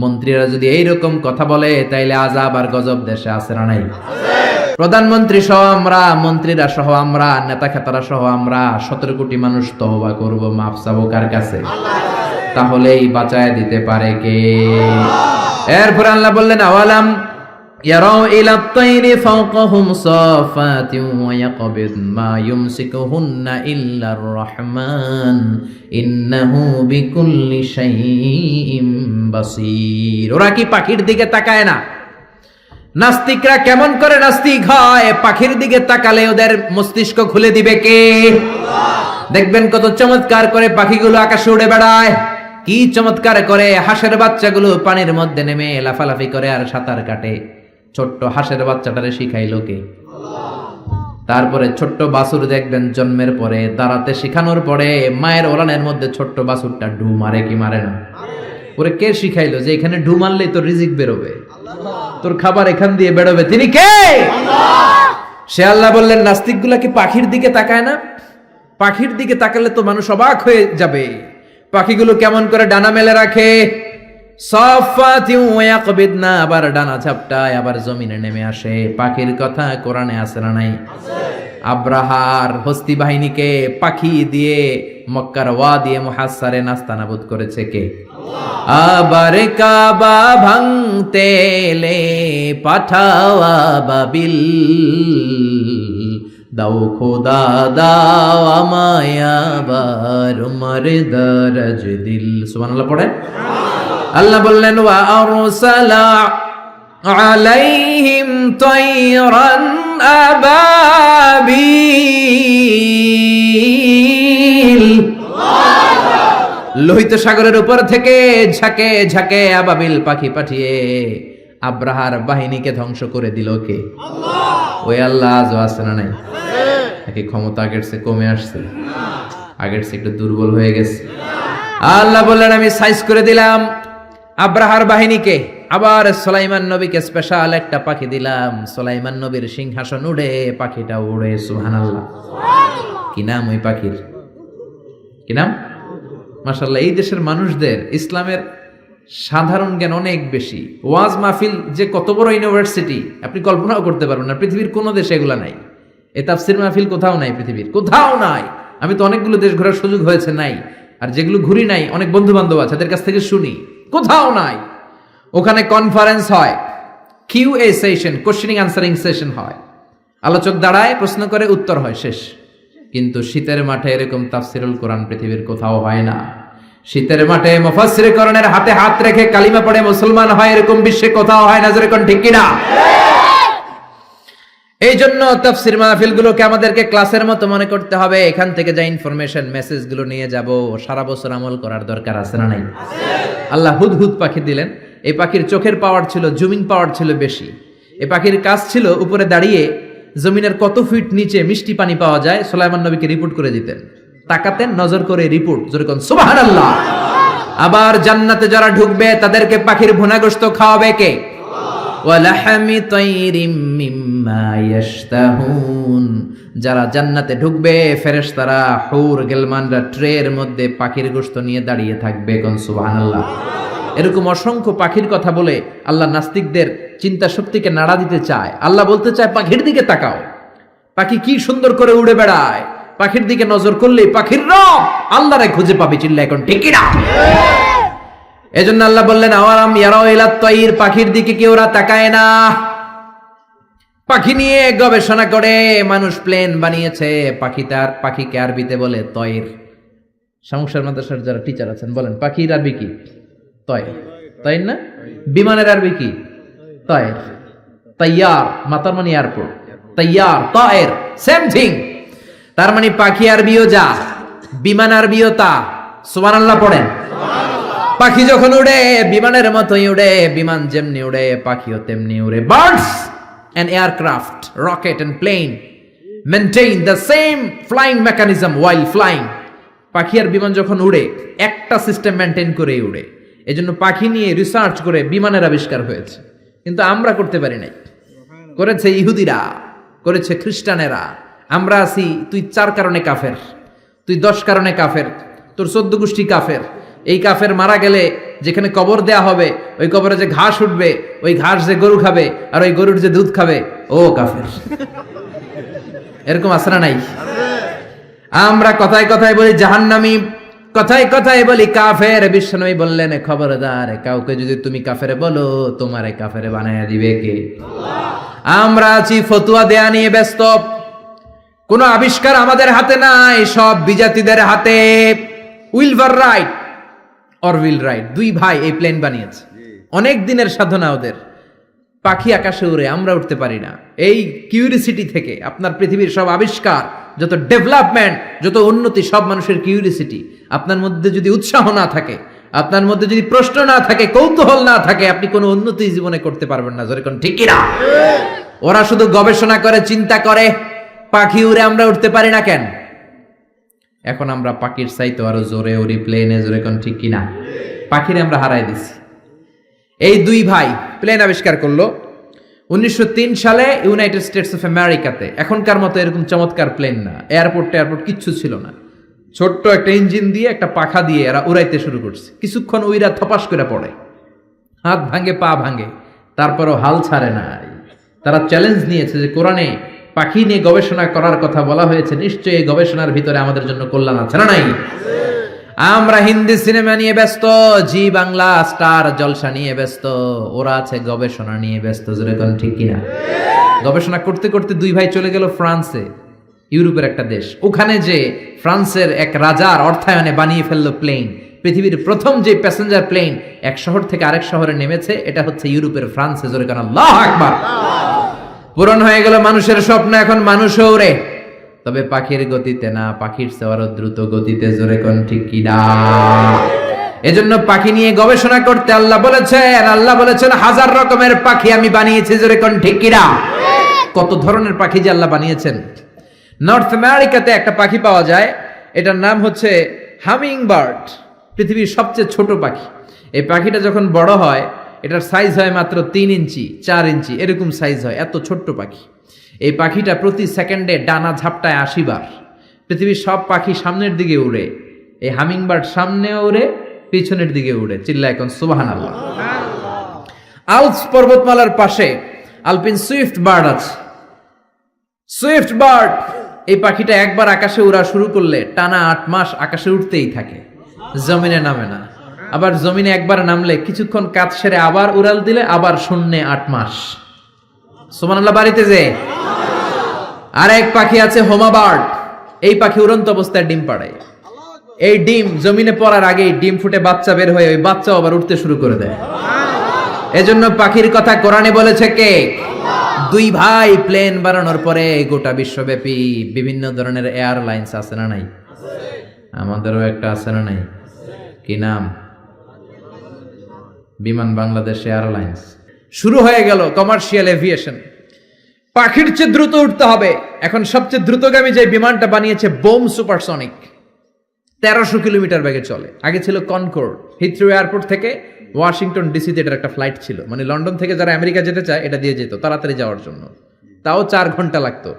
মন্ত্রীরা যদি এইরকম কথা বলে তাইলে আযাব আর গজব দেশে আছে না নাই? প্রধানমন্ত্রী সহ আমরা, মন্ত্রীরা সহ আমরা, নেতা খেতারা সহ আমরা 17 কোটি মানুষ তওবা করব, মাফ চাবো কার কাছে? তাহলেই বাঁচায় দিতে পারে কে? এরপর আল্লাহ বললেন আওয়ালাম ইয়ারাউ ইলা তাইরি ফাওকাহুম সাফাতিন ওয়া ইয়াকবিদ মা ইউমসিকুহুন্না ইল্লার রহমান ইন্নাহু বিকুল্লি শাইইন বাসীর। ওরা কি পাখির দিকে তাকায় না? নাস্তিকরা কেমন করে নাস্তিক হয়? পাখির দিকে তাকালে ওদের মস্তিষ্ক খুলে দিবে কে? আল্লাহ। দেখবেন কত চমৎকার করে পাখিগুলো আকাশে উড়ে বেড়ায়, কি চমৎকার করে হাঁসের বাচ্চাগুলো পানির মধ্যে নেমে লাফালাফি করে আর সাঁতার কাটে। ছোট্ট হাঁসের বাচ্চাটারে শিখাইলো কে? আল্লাহ। তারপরে ছোট্ট বাছুর দেখবেন জন্মের পরে দাঁড়াতে শিখানোর পরে মায়ের ওলানের মধ্যে ছোট্ট বাছুরটা ঢু মারে কি মারে না? ওরে কে শিখাইলো যে এখানে ঢু মারলেই তোর রিজিক বেরোবে, তোর খাবার এখান দিয়ে বেরোবে? তিনি কে? আল্লাহ। সে আল্লাহ বললেন নাস্তিকগুলা কি পাখির দিকে তাকায় না? পাখির দিকে তাকালে তো মানুষ অবাক হয়ে যাবে। পাখিগুলো কেমন করে ডানা মেলে রাখে, সাফাতি ওয়াকবিদনা, আবার ডানা ঝাপটায়, আবার জমিনে নেমে আসে। পাখির কথা কোরআনে আছে না নাই? আব্রাহার হস্তি বাহিনীকে পাখি দিয়ে মক্কার ওয়াদিয়ে মুহাসসারে নাস্তানাবুদ করেছে কে? আবার কাবা ভাঙতে এলে পাঠাও আবাবিল, দাও খোদা দাও আমায় আবার উমর দরজ দিল। সুবহানাল্লাহ পড়ে। আল্লাহ বললেন ওয়া আরসালা আলাইহিম তায়রান আবাবিল, লোহিত সাগরের উপর থেকে ঝাঁকে ঝাঁকে আবাবিল পাখি পাঠিয়ে আব্রাহার বাহিনীকে ধ্বংস করে দিল কে? আল্লাহ। ওই আল্লাহ আজও আছে না নাই? নাকি ক্ষমতা আগের চেয়ে কমে আসছে? আগের চেয়ে একটু দুর্বল হয়ে গেছে? আল্লাহ বললেন আমি সাইজ করে দিলাম আব্রাহার বাহিনীকে। আবার সুলাইমান নবীকে স্পেশাল একটা পাখি দিলাম। সুলাইমান নবীর সিংহাসন উড়ে, পাখিটা উড়ে। সুবহানাল্লাহ। কি নাম ওই পাখির? কি নাম? মাশাআল্লাহ, এই দেশের মানুষদের ইসলামের সাধারণ জ্ঞান অনেক বেশি। ওয়াজ মাহফিল যে কত বড় ইউনিভার্সিটি আপনি কল্পনাও করতে পারবেন না। পৃথিবীর কোনো দেশে এগুলা নাই। এই তাফসীর মাহফিল কোথাও নাই, পৃথিবীর কোথাও নাই। আমি তো অনেকগুলো দেশ ঘোরার সুযোগ হয়েছে, নাই। আর যেগুলো ঘুরি নাই, অনেক বন্ধু বান্ধব আছে, তাদের কাছ থেকে শুনি, কোথাও নাই। ওখানে কনফারেন্স হয়, QA session, questioning answering session হয়, আলোচক দাঁড়ায়, প্রশ্ন করে, উত্তর হয়, শেষ। কিন্তু শীতের মাঠে এরকম তাফসীরুল কোরআন পৃথিবীর কোথাও হয় না। শীতের মাঠে মুফাসসিরে কোরআনের হাতে হাত রেখে কালিমা পড়ে মুসলমান হয়, এরকম বিশ্বে কোথাও হয় না। যেরকম ঠিক কিনা? এই জন্য তাফসীর মাহফিলগুলোকে আমাদেরকে ক্লাসের মতো মনে করতে হবে। এখান থেকে যা ইনফরমেশন, মেসেজগুলো নিয়ে যাব, সারা বছর আমল করার দরকার আছে না নাই? আল্লাহ হুদহুদ পাখি দিলেন। এই পাখির চোখের পাওয়ার ছিল, জুমিং পাওয়ার ছিল বেশি। এই পাখির কাজ ছিল উপরে দাঁড়িয়ে জমিনের কত ফিট নিচে মিষ্টি পানি পাওয়া যায় সুলাইমান নবীকে রিপোর্ট করে দিতেন। তাকাতেন, নজর করে রিপোর্ট, যেরকম সুবহানাল্লাহ। আবার জান্নাতে যারা ঢুকবে তাদেরকে পাখির ভুনা গোশত খাওয়াবে কে? ওয়ালাহামি তাইরিম মিম্মা ইয়াশতাহুন। যারা জান্নাতে ঢুকবে ফেরেশতারা, হুর গিলমানরা ট্রের মধ্যে পাখির গোশত নিয়ে দাঁড়িয়ে থাকবে। কোন সুবহানাল্লাহ। এরকম অসংখ্য পাখির কথা বলে আল্লাহ নাস্তিকদের চিন্তা শক্তিকে নাড়া দিতে চায়। আল্লাহ বলতে চায় পাখির দিকে তাকাও, পাখি কি সুন্দর করে উড়ে বেড়ায়। পাখির দিকে নজর করলে পাখির রব আল্লাহরে খুঁজে পাবে। চিল্লা এখন ঠিক কিনা? এজন্য আল্লাহ বললেন আওয়ালাম ইয়ারাউ ইলাত তাইর, পাখির দিকে কি ওরা তাকায় না? পাখি নিয়ে গবেষণা করে মানুষ প্লেন বানিয়েছে। পাখিকে আরবিতে বলে তয়র। সমস্যার মাদ্রাসার যারা টিচার আছেন বলেন পাখির আরবি কি? তয়র। তাই না? বিমানের আরবি কি? তয়র। তাইয়ার, মাতার মানে এয়ারপোর্ট। তাইয়ার, তয়র, সেম থিং। তার মানে পাখি আরবিও যা, বিমান আরবিও তা। সুবহানাল্লাহ পড়েন। পাখি যখন উড়ে বিমানের মতোই উড়ে, বিমান যেমনি উড়ে পাখিও তেমনি উড়ে। Birds and aircraft, rocket and plane maintain the same flying mechanism while flying. পাখি আর বিমান যখন উড়ে একটা সিস্টেম মেনটেন করেই উড়ে। এজন্য পাখি নিয়ে রিসার্চ করে বিমানের আবিষ্কার হয়েছে। কিন্তু আমরা করতে পারি নাই। করেছে ইহুদিরা, করেছে খ্রিস্টানেরা। আমরা আছি তুই 4 কারণে কাফের, তুই 10 কারণে কাফের, তোর 14 গোষ্ঠী কাফের। এই কাফের মারা গেলে যেখানে কবর দেয়া হবে ওই কবরে যে ঘাস উঠবে, ওই ঘাস যে গরু খাবে আর ওই গরুর যে দুধ খাবে ও কাফের। এরকম আছে না নাই? আমরা কথায় কথায় বলি জাহান্নামী, কথায় কথায় বলি কাফের। বিশ্বনবী বললেন খবরদার, কাউকে যদি তুমি কাফের বলো তোমারে কাফের বানায়া দিবে কে? আমরা আছি ফতোয়া দেয়া নিয়ে ব্যস্ত। কোন আবিষ্কার আমাদের হাতে নাই, সব বিজাতিদের হাতে। উইলভার রাইট অরভিল রাইট, 2 ভাই এই প্লেন বানিয়েছে। অনেক দিনের সাধনা ওদের। পাখি আকাশে উড়ে, আমরা উঠতে পারি না। এই কিউরিসিটি থেকে আপনার পৃথিবীর সব আবিষ্কার, যত ডেভেলপমেন্ট, যত উন্নতি, সব মানুষের কিউরিসিটি। আপনার মধ্যে যদি উৎসাহ না থাকে, আপনার মধ্যে যদি প্রশ্ন না থাকে, কৌতূহল না থাকে, আপনি কোনো উন্নতি জীবনে করতে পারবেন না। যেরকম ঠিক কিনা? ওরা শুধু গবেষণা করে, চিন্তা করে। পাখি উড়ে, আমরা উঠতে পারি না কেন? এখন আমরা পাখির চাইতে আরো জোরে উড়ি প্লেনে। যেরকম ঠিক কিনা? পাখিরে আমরা হারাই দিছি। এই 2 ভাই প্লেন আবিষ্কার করলো 1903 সালে ইউনাইটেড স্টেটস অফ আমেরিকাতে। এখনকার মতো এরকম চমৎকার প্লেন না, এয়ারপোর্ট কিচ্ছু ছিল না। ছোট্ট একটা ইঞ্জিন দিয়ে, একটা পাখা দিয়ে এরা উড়াইতে শুরু করছে। কিছুক্ষণ উইরা থপাস করে পড়ে, হাত ভাঙে পা ভাঙে, তারপরও হাল ছাড়ে নাই। তারা চ্যালেঞ্জ নিয়েছে যে কোরআনে পাখি নিয়ে গবেষণা করার কথা বলা হয়েছে, নিশ্চয়ই এই গবেষণার ভিতরে আমাদের জন্য কল্যাণ আছে না নাই? আমরা হিন্দি সিনেমা নিয়ে ব্যস্ত, জি বাংলা স্টার জলসা নিয়ে ব্যস্ত, ওরা আছে গবেষণা নিয়ে ব্যস্ত। যেরকম ঠিক কিনা? গবেষণা করতে করতে দুই ভাই চলে গেল ফ্রান্সে, ইউরোপের একটা দেশ। ওখানে যে ফ্রান্সের এক রাজার অর্থায়নে বানিয়ে ফেললো প্লেন, পৃথিবীর প্রথম যে প্যাসেঞ্জার প্লেন এক শহর থেকে আরেক শহরে নেমেছে, এটা হচ্ছে ইউরোপের ফ্রান্সে। জোরে কান আল্লাহু আকবার। পূরণ হয়ে গেল মানুষের স্বপ্ন, এখন মানুষও ওড়ে, তবে পাখির গতিতে না, পাখির চেয়ে আরো দ্রুত গতিতে। জোরে কোন ঠিক কিনা? এজন্য পাখি নিয়ে গবেষণা করতে আল্লাহ বলেছেন হাজার রকমের পাখি আমি বানিয়েছি। জোরে কোন ঠিক কিনা? কত ধরনের পাখি যে আল্লাহ বানিয়েছেন। নর্থ আমেরিকাতে একটা পাখি পাওয়া যায়, এটার নাম হচ্ছে হামিং বার্ড, পৃথিবীর সবচেয়ে ছোট পাখি। এই পাখিটা যখন বড় হয়, এটার সাইজ হয় মাত্র 3 ইঞ্চি 4 ইঞ্চি এরকম সাইজ হয়, এত ছোট্ট পাখি। এই পাখিটা প্রতি সেকেন্ডে ডানা ঝাপটায় 80 বার। পৃথিবীর সব পাখি সামনের দিকে উড়ে, এই হামিং বার্ড সামনেও উড়ে, পিছনের দিকে উড়ে। চিল্লা এখন সুবহানাল্লাহ। আলপস পর্বতমালার পাশে আলপিন সুইফট বার্ড আছে। সুইফট বার্ড এই পাখিটা একবার আকাশে উড়া শুরু করলে টানা 8 মাস আকাশে উঠতেই থাকে, জমিনে নামে না। আবার জমিনে একবার নামলে কিছুক্ষণ কাজ সেরে আবার উড়াল দিলে আবার শূন্যে 8 মাস। সুবহানাল্লাহ। বাড়িতে যে আরেক পাখি আছে হোমা বার্ড, এই পাখি উড়ন্ত অবস্থায় ডিম পাড়ে। এই ডিম জমিনে পড়ার আগেই ডিম ফুটে বাচ্চা বের হয়ে ওই বাচ্চাও আবার উঠতে শুরু করে দেয়। এজন্য পাখির কথা কোরআনে বলেছে কে? দুই ভাই প্লেন বানানোর পরে গোটা বিশ্বব্যাপী বিভিন্ন ধরনের এয়ারলাইন্স আছে না নাই? আমাদেরও একটা আছে না নাই? কি নাম? বিমান বাংলাদেশ এয়ারলাইন্স। শুরু হয়ে গেল কমার্শিয়াল এভিয়েশন। পাখির চেয়ে দ্রুত উঠতে হবে। এখন সবচেয়ে দ্রুতগামী যে বিমানটা বানিয়েছে বোম সুপারসনিক, 1300 কিলোমিটার বেগে চলে। আগে ছিল কনকর্ড, হিথ্রো এয়ারপোর্ট থেকে ওয়াশিংটন ডিসিতে এটার একটা ফ্লাইট ছিল, মানে লন্ডন থেকে যারা আমেরিকা যেতে চায় এটা দিয়ে যেত তাড়াতাড়ি যাওয়ার জন্য। তাও 4 ঘন্টা লাগতো।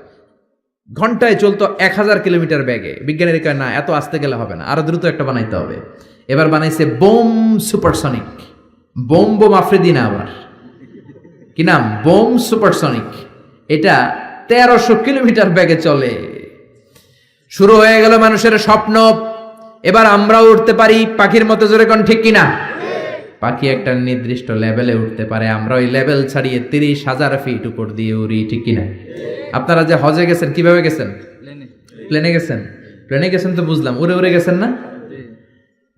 ঘন্টায় চলতো 1000 কিলোমিটার বেগে। বিজ্ঞানীরা কয় না, এত আস্তে গেলে হবে না, আরো দ্রুত একটা বানাইতে হবে। এবার বানাইছে বোম সুপারসনিক। বোম আফ্রিদি না, আবার কি নাম? Bomb supersonic. এটা 1300 কিলোমিটার বেগে চলে। শুরু হয়ে গেল মানুষের স্বপ্ন, এবার আমরাও উঠতে পারি পাখির মতো। জোরে কোন ঠিক কিনা? পাখি একটা নির্দিষ্ট লেভেলে উঠতে পারে, আমরা ওই লেভেল ছাড়িয়ে 30,000 ফিট উপর দিয়ে উড়ি। ঠিক কিনা? আপনারা যে হজে গেছেন কিভাবে গেছেন? প্লেনে গেছেন। প্লেনে গেছেন তো বুঝলাম, উড়ে উড়ে গেছেন না?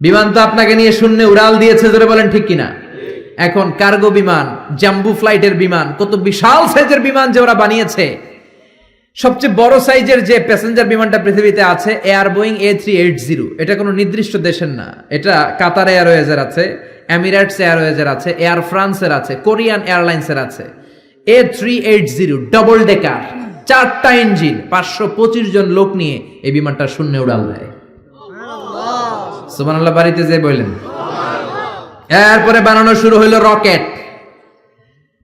বিমান তো আপনাকে নিয়ে শূন্যে উড়াল দিয়েছে। জোরে বলেন ঠিক কিনা? এখন কার্গো বিমান, জাম্বু ফ্লাইটের বিমান, কত বিশাল সাইজের বিমান যে ওরা বানিয়েছে। সবচেয়ে বড় সাইজের যে প্যাসেঞ্জার বিমানটা পৃথিবীতে আছে এয়ার বোয়িং A380। এটা কোনো নির্দিষ্ট দেশের না, এটা কাতার এয়ারওয়েজের আছে, এমিরেটস এয়ারওয়েজের আছে, এয়ার ফ্রান্সের আছে, কোরিয়ান এয়ারলাইন্সের আছে। A380 ডবল ডেকার, 4টা ইঞ্জিন, 525 জন লোক নিয়ে এই বিমানটা শূন্যে উড়াল দেয়। সুবহানাল্লাহ। বাড়িতে যে বললেন। এরপরে বানানো শুরু হইল রকেট।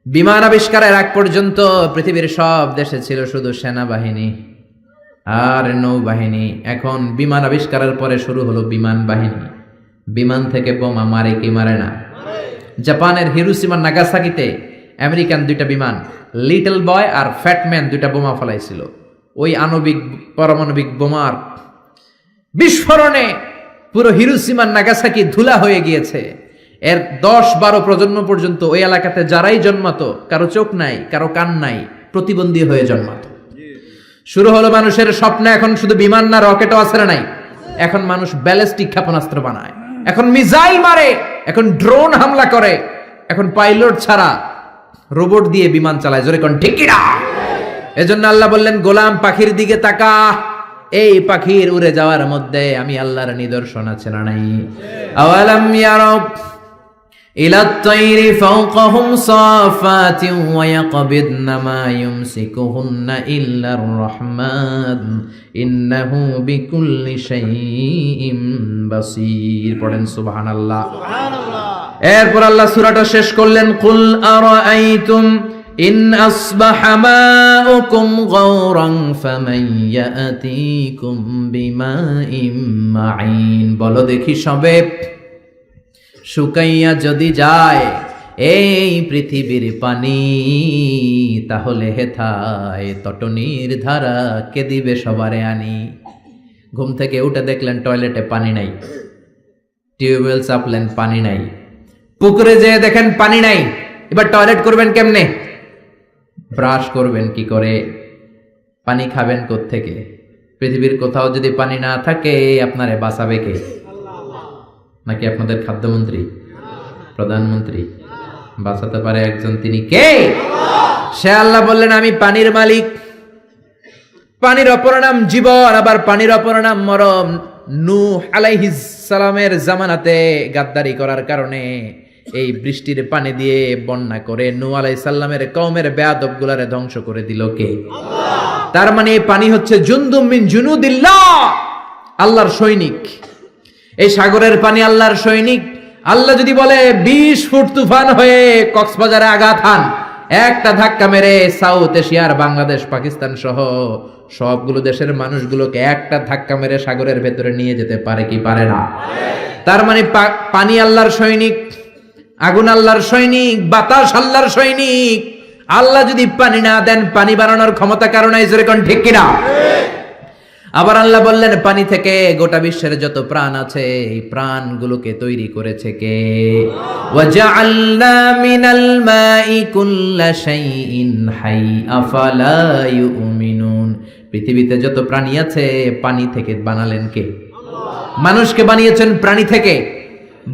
বিমান আবিষ্কারের আগ পর্যন্ত পৃথিবীর সব দেশে ছিল শুধু সেনাবাহিনী আর নৌবাহিনী। এখন বিমান আবিষ্কারের পরে শুরু হলো বিমান বাহিনী। বিমান থেকে বোমা মারে কি মারে না? জাপানের হিরোশিমা নাগাসাকিতে আমেরিকান 2টা বিমান, লিটল বয় আর ফ্যাটম্যান, 2টা বোমা ফেলাইছিল। ওই আণবিক পারমাণবিক বোমার বিস্ফোরণে পুরো হিরোশিমা নাগাসাকি ধুলা হয়ে গিয়েছে। এর 10-12 প্রজন্ম পর্যন্ত ওই এলাকাতে যারাই জন্মাতো, কারো চোখ নাই, কারো কান নাই, প্রতিবন্ধী হয়ে জন্মাতো। শুরু হলো মানুষের স্বপ্ন। এখন শুধু বিমান না, রকেটও আছে না নাই? এখন মানুষ ব্যালিস্টিক ক্ষেপণাস্ত্র বানায়, এখন মিসাইল মারে, এখন ড্রোন হামলা করে, এখন পাইলট ছাড়া রোবট দিয়ে বিমান চালায়। জোরে কোন ঠিক কিনা? এজন্য আল্লাহ বললেন, গোলাম পাখির দিকে তাকা। এই পাখির উড়ে যাওয়ার মধ্যে আমি আল্লাহর নিদর্শন আছে না নাই? আওয়ালাম ইয়ারাউ ইলা আত-তাইরি ফাওকাহুম সাফাতিন ওয়া ইয়াকবিদনা মা ইউমসিকুহুন্না ইল্লা আর-রাহমান ইন্নাহু বিকুল্লি শাইইন বাসীর। পড়েন সুবহানাল্লাহ। সুবহানাল্লাহ। এরপর আল্লাহ সূরাটা শেষ করলেন, কুল আরাআইতুম ইন আসবাহা মাউকুম গাওরান ফামান ইয়াতিকুম বিমাইন মাইন। বলো দেখি সবে শুকাইয়া যদি যায় এই পৃথিবীর পানি, তাহলে হেথায় তটনির ধারা কে দিবে সবারে আনি। ঘুম থেকে উঠে দেখলেন টয়লেটে পানি নাই, টিউবওয়েল চাপলেন পানি নাই, পুকুরে যেয়ে দেখেন পানি নাই, এবার টয়লেট করবেন কেমনে? ব্রাশ করবেন কি করে? পানি খাবেন কোত্থেকে? পৃথিবীর কোথাও যদি পানি না থাকে আপনারে বাঁচাবে কে? নাকি আপনাদের খাদ্যমন্ত্রী, প্রধানমন্ত্রী? বাঁচাতে পারে একজন, তিনি কে? সে আল্লাহ বললেন আমি পানির মালিক। পানির অপর নাম জীবন, আবার পানির অপর নাম মরণ। নূহ আলাইহিস সালামের জামানাতে গাদ্দারি করার কারণে এই বৃষ্টির পানি দিয়ে বন্যা করে নূহ আলাইহিস সালামের কওমের বেয়াদব গুলারে ধ্বংস করে দিল কে? তার মানে পানি হচ্ছে জুনদুম মিন জুনুদিল্লাহ, আল্লাহর সৈনিক। এই সাগরের পানি আল্লাহর সৈনিক। আল্লাহ যদি বলে 20 ফুট তুফান হয়ে কক্সবাজারে আঘাত হান, একটা ধাক্কা মেরে সাউথ এশিয়ার বাংলাদেশ, পাকিস্তান সহ সবগুলো দেশের মানুষগুলোকে একটা ধাক্কা মেরে সাগরের ভেতরে নিয়ে যেতে পারে কি পারে না? তার মানে পানি আল্লাহর সৈনিক, আগুন আল্লাহর সৈনিক, বাতাস আল্লাহর সৈনিক। আল্লাহ যদি পানি না দেন, পানি বানানোর ক্ষমতা কারো নাই, জোরে কোন ঠিক কিনা? আবার আল্লাহ বললেন পানি থেকে গোটা বিশ্বের যত প্রাণ আছে এই প্রাণগুলোকে তৈরি করেছে কে? ওয়াজআলনা মিনাল মাই কুল্লা শাইইন হাই আফালা ইউমিনুন। পৃথিবীতে যত প্রাণী আছে পানি থেকে বানালেন কে? মানুষকে বানিয়েছেন প্রাণী থেকে,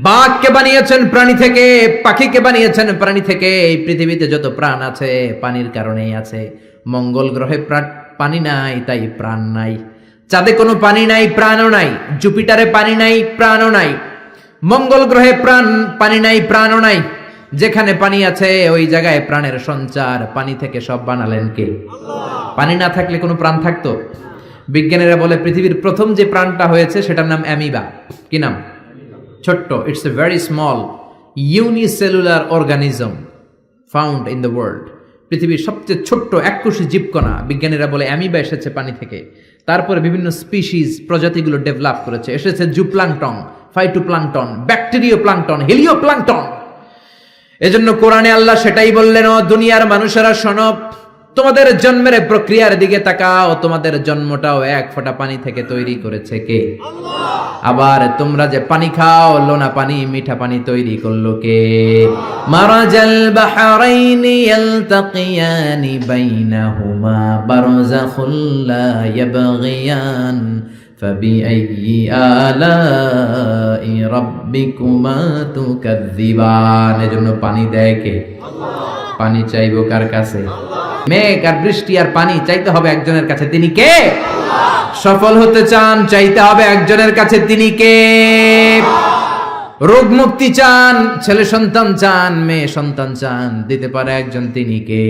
বাঘকে বানিয়েছেন প্রাণী থেকে, পাখিকে বানিয়েছেন প্রাণী থেকে। এই পৃথিবীতে যত প্রাণ আছে পানির কারণেই আছে। মঙ্গল গ্রহে পানি নাই, তাই প্রাণ নাই। চাঁদে কোনো পানি নাই, প্রাণও নাই। জুপিটারে পানি নাই, প্রাণও নাই। মঙ্গল গ্রহে পানি নাই, প্রাণও নাই। যেখানে পানি আছে ওই জায়গায় প্রাণের সঞ্চার। পানি থেকে সব বানালেন কে? পানি না থাকলে কোনো প্রাণ থাকতো? বিজ্ঞানীরা বলে পৃথিবীর প্রথম যে প্রাণটা হয়েছে সেটার নাম অ্যামিবা। কি নাম? ছোট্ট, it's a very small unicellular organism found in the world. পৃথিবীর সবচেয়ে ছোট্ট এককোষী জীবকণা। বিজ্ঞানীরা বলে অ্যামিবা এসেছে পানি থেকে। তারপরে বিভিন্ন স্পিসিস, প্রজাতিগুলো ডেভেলপ করেছে। এসেছে zooplankton, phytoplankton, bacterio plankton, Helio plankton. এজন্য কোরআনে আল্লাহ সেটাই বললেন, ও দুনিয়ার মানুষেরা শোনো, তোমাদের জন্মের প্রক্রিয়ার দিকে তাকাও। তোমাদের জন্মটাও এক ফোঁটা পানি থেকে তৈরি করেছে কে? আবার তোমরা যে পানি খাও, লোনা পানি, মিঠা পানি তৈরি করলো কে? মারাজাল বাহরাইনি ইয়ালতাকিয়ানি বাইনাহুমা বারযাখুল লা ইয়াবগিয়ান ফাবিআইয়ি আলাই রাব্বিকুমা তুকাযযিবান। এজন্য পানি দেয় কে? পানি চাইবো কার কাছে? মেঘ আর বৃষ্টি আর পানি চাইতে হবে একজনের কাছে, তিনি কে? সফল হতে চান, চাইতে হবে একজনের কাছে, তিনি কে? রোগ মুক্তি চান, ছেলে সন্তান চান, মেয়ে সন্তান চান, দিতে পারে একজন, তিনি কে?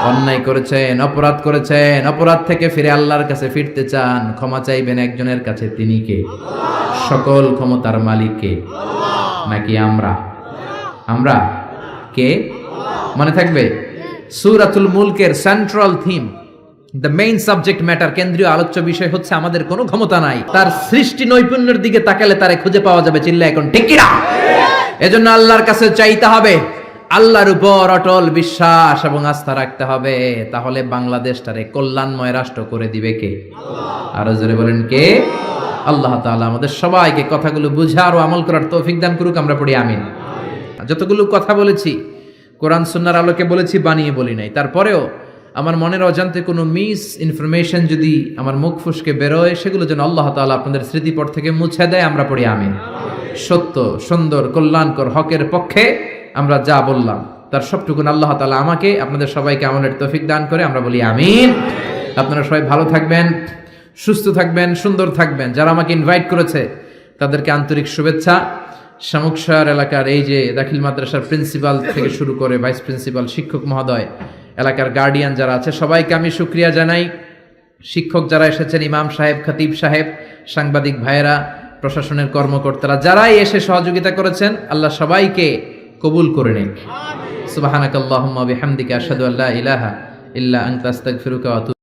অন্যায় করেছেন, অপরাধ করেছেন, অপরাধ থেকে ফিরে আল্লাহর কাছে ফিরতে চান, ক্ষমা চাইবেন একজনের কাছে, তিনি কে? সকল ক্ষমতার মালিক কে? নাকি আমরা? আমরা কে? মনে থাকবে সূরাতুল মুলকের central theme, the main subject matter, কেন্দ্রীয় আলোচ্য বিষয় হচ্ছে আমাদের কোনো ক্ষমতা নাই। তার সৃষ্টি নৈপুণ্যের দিকে তাকালে তারে খুঁজে পাওয়া যাবে। চিল্লা এখন ঠিক কিনা? এজন্য আল্লাহর কাছে চাইতে হবে, আল্লাহর উপর অটল বিশ্বাস এবং আস্থা রাখতে হবে। তাহলে বাংলাদেশটারে কল্যাণময় রাষ্ট্র করে দিবে কে? আরো জোরে বলেন কে? আল্লাহ তাআলা আমাদের সবাইকে কথাগুলো বুঝার ও আমল করার তৌফিক দান করুক। আমরা পড়ি আমিন। যতগুলো কথা বলেছি কোরআন সুন্নাহর আলোকে বলেছি, বানিয়ে বলি নাই। তারপরেও আমার মনের অজান্তে কোনো মিস ইনফরমেশন যদি আমার মুখ ফুসকে বেরোয়, সেগুলো যেন আল্লাহ তাআলা আপনাদের স্মৃতিপট থেকে মুছে দেয়। আমরা পড়ি আমিন। সত্য, সুন্দর, কল্যাণকর, হকের পক্ষে আমরা যা বললাম তার সবটুকুন আল্লাহ তাআলা আমাকে, আপনাদের সবাইকে আমলের তৌফিক দান করে। আমরা বলি আমিন। আপনারা সবাই ভালো থাকবেন, সুস্থ থাকবেন, সুন্দর থাকবেন। যারা আমাকে ইনভাইট করেছে তাদেরকে আন্তরিক শুভেচ্ছা। শামুকশাহর এলাকার এই যে দাখিল মাদ্রাসার প্রিন্সিপাল থেকে শুরু করে ভাইস প্রিন্সিপাল, শিক্ষক মহোদয়, এলাকার গার্ডিয়ান যারা আছে, সবাইকে আমি শুকরিয়া জানাই। শিক্ষক যারা এসেছেন, ইমাম সাহেব, খতিব সাহেব, সাংবাদিক ভাইয়েরা, প্রশাসনের কর্মকর্তারা, যারাই এসে সহযোগিতা করেছেন, আল্লাহ সবাইকে কবুল করে নিক। সুবহানাকাল্লাহুম্মা বিহামদিকা আশহাদু আল্লা ইলাহা ইল্লা আনতা আস্তাগফিরুকা ওয়া আতুবু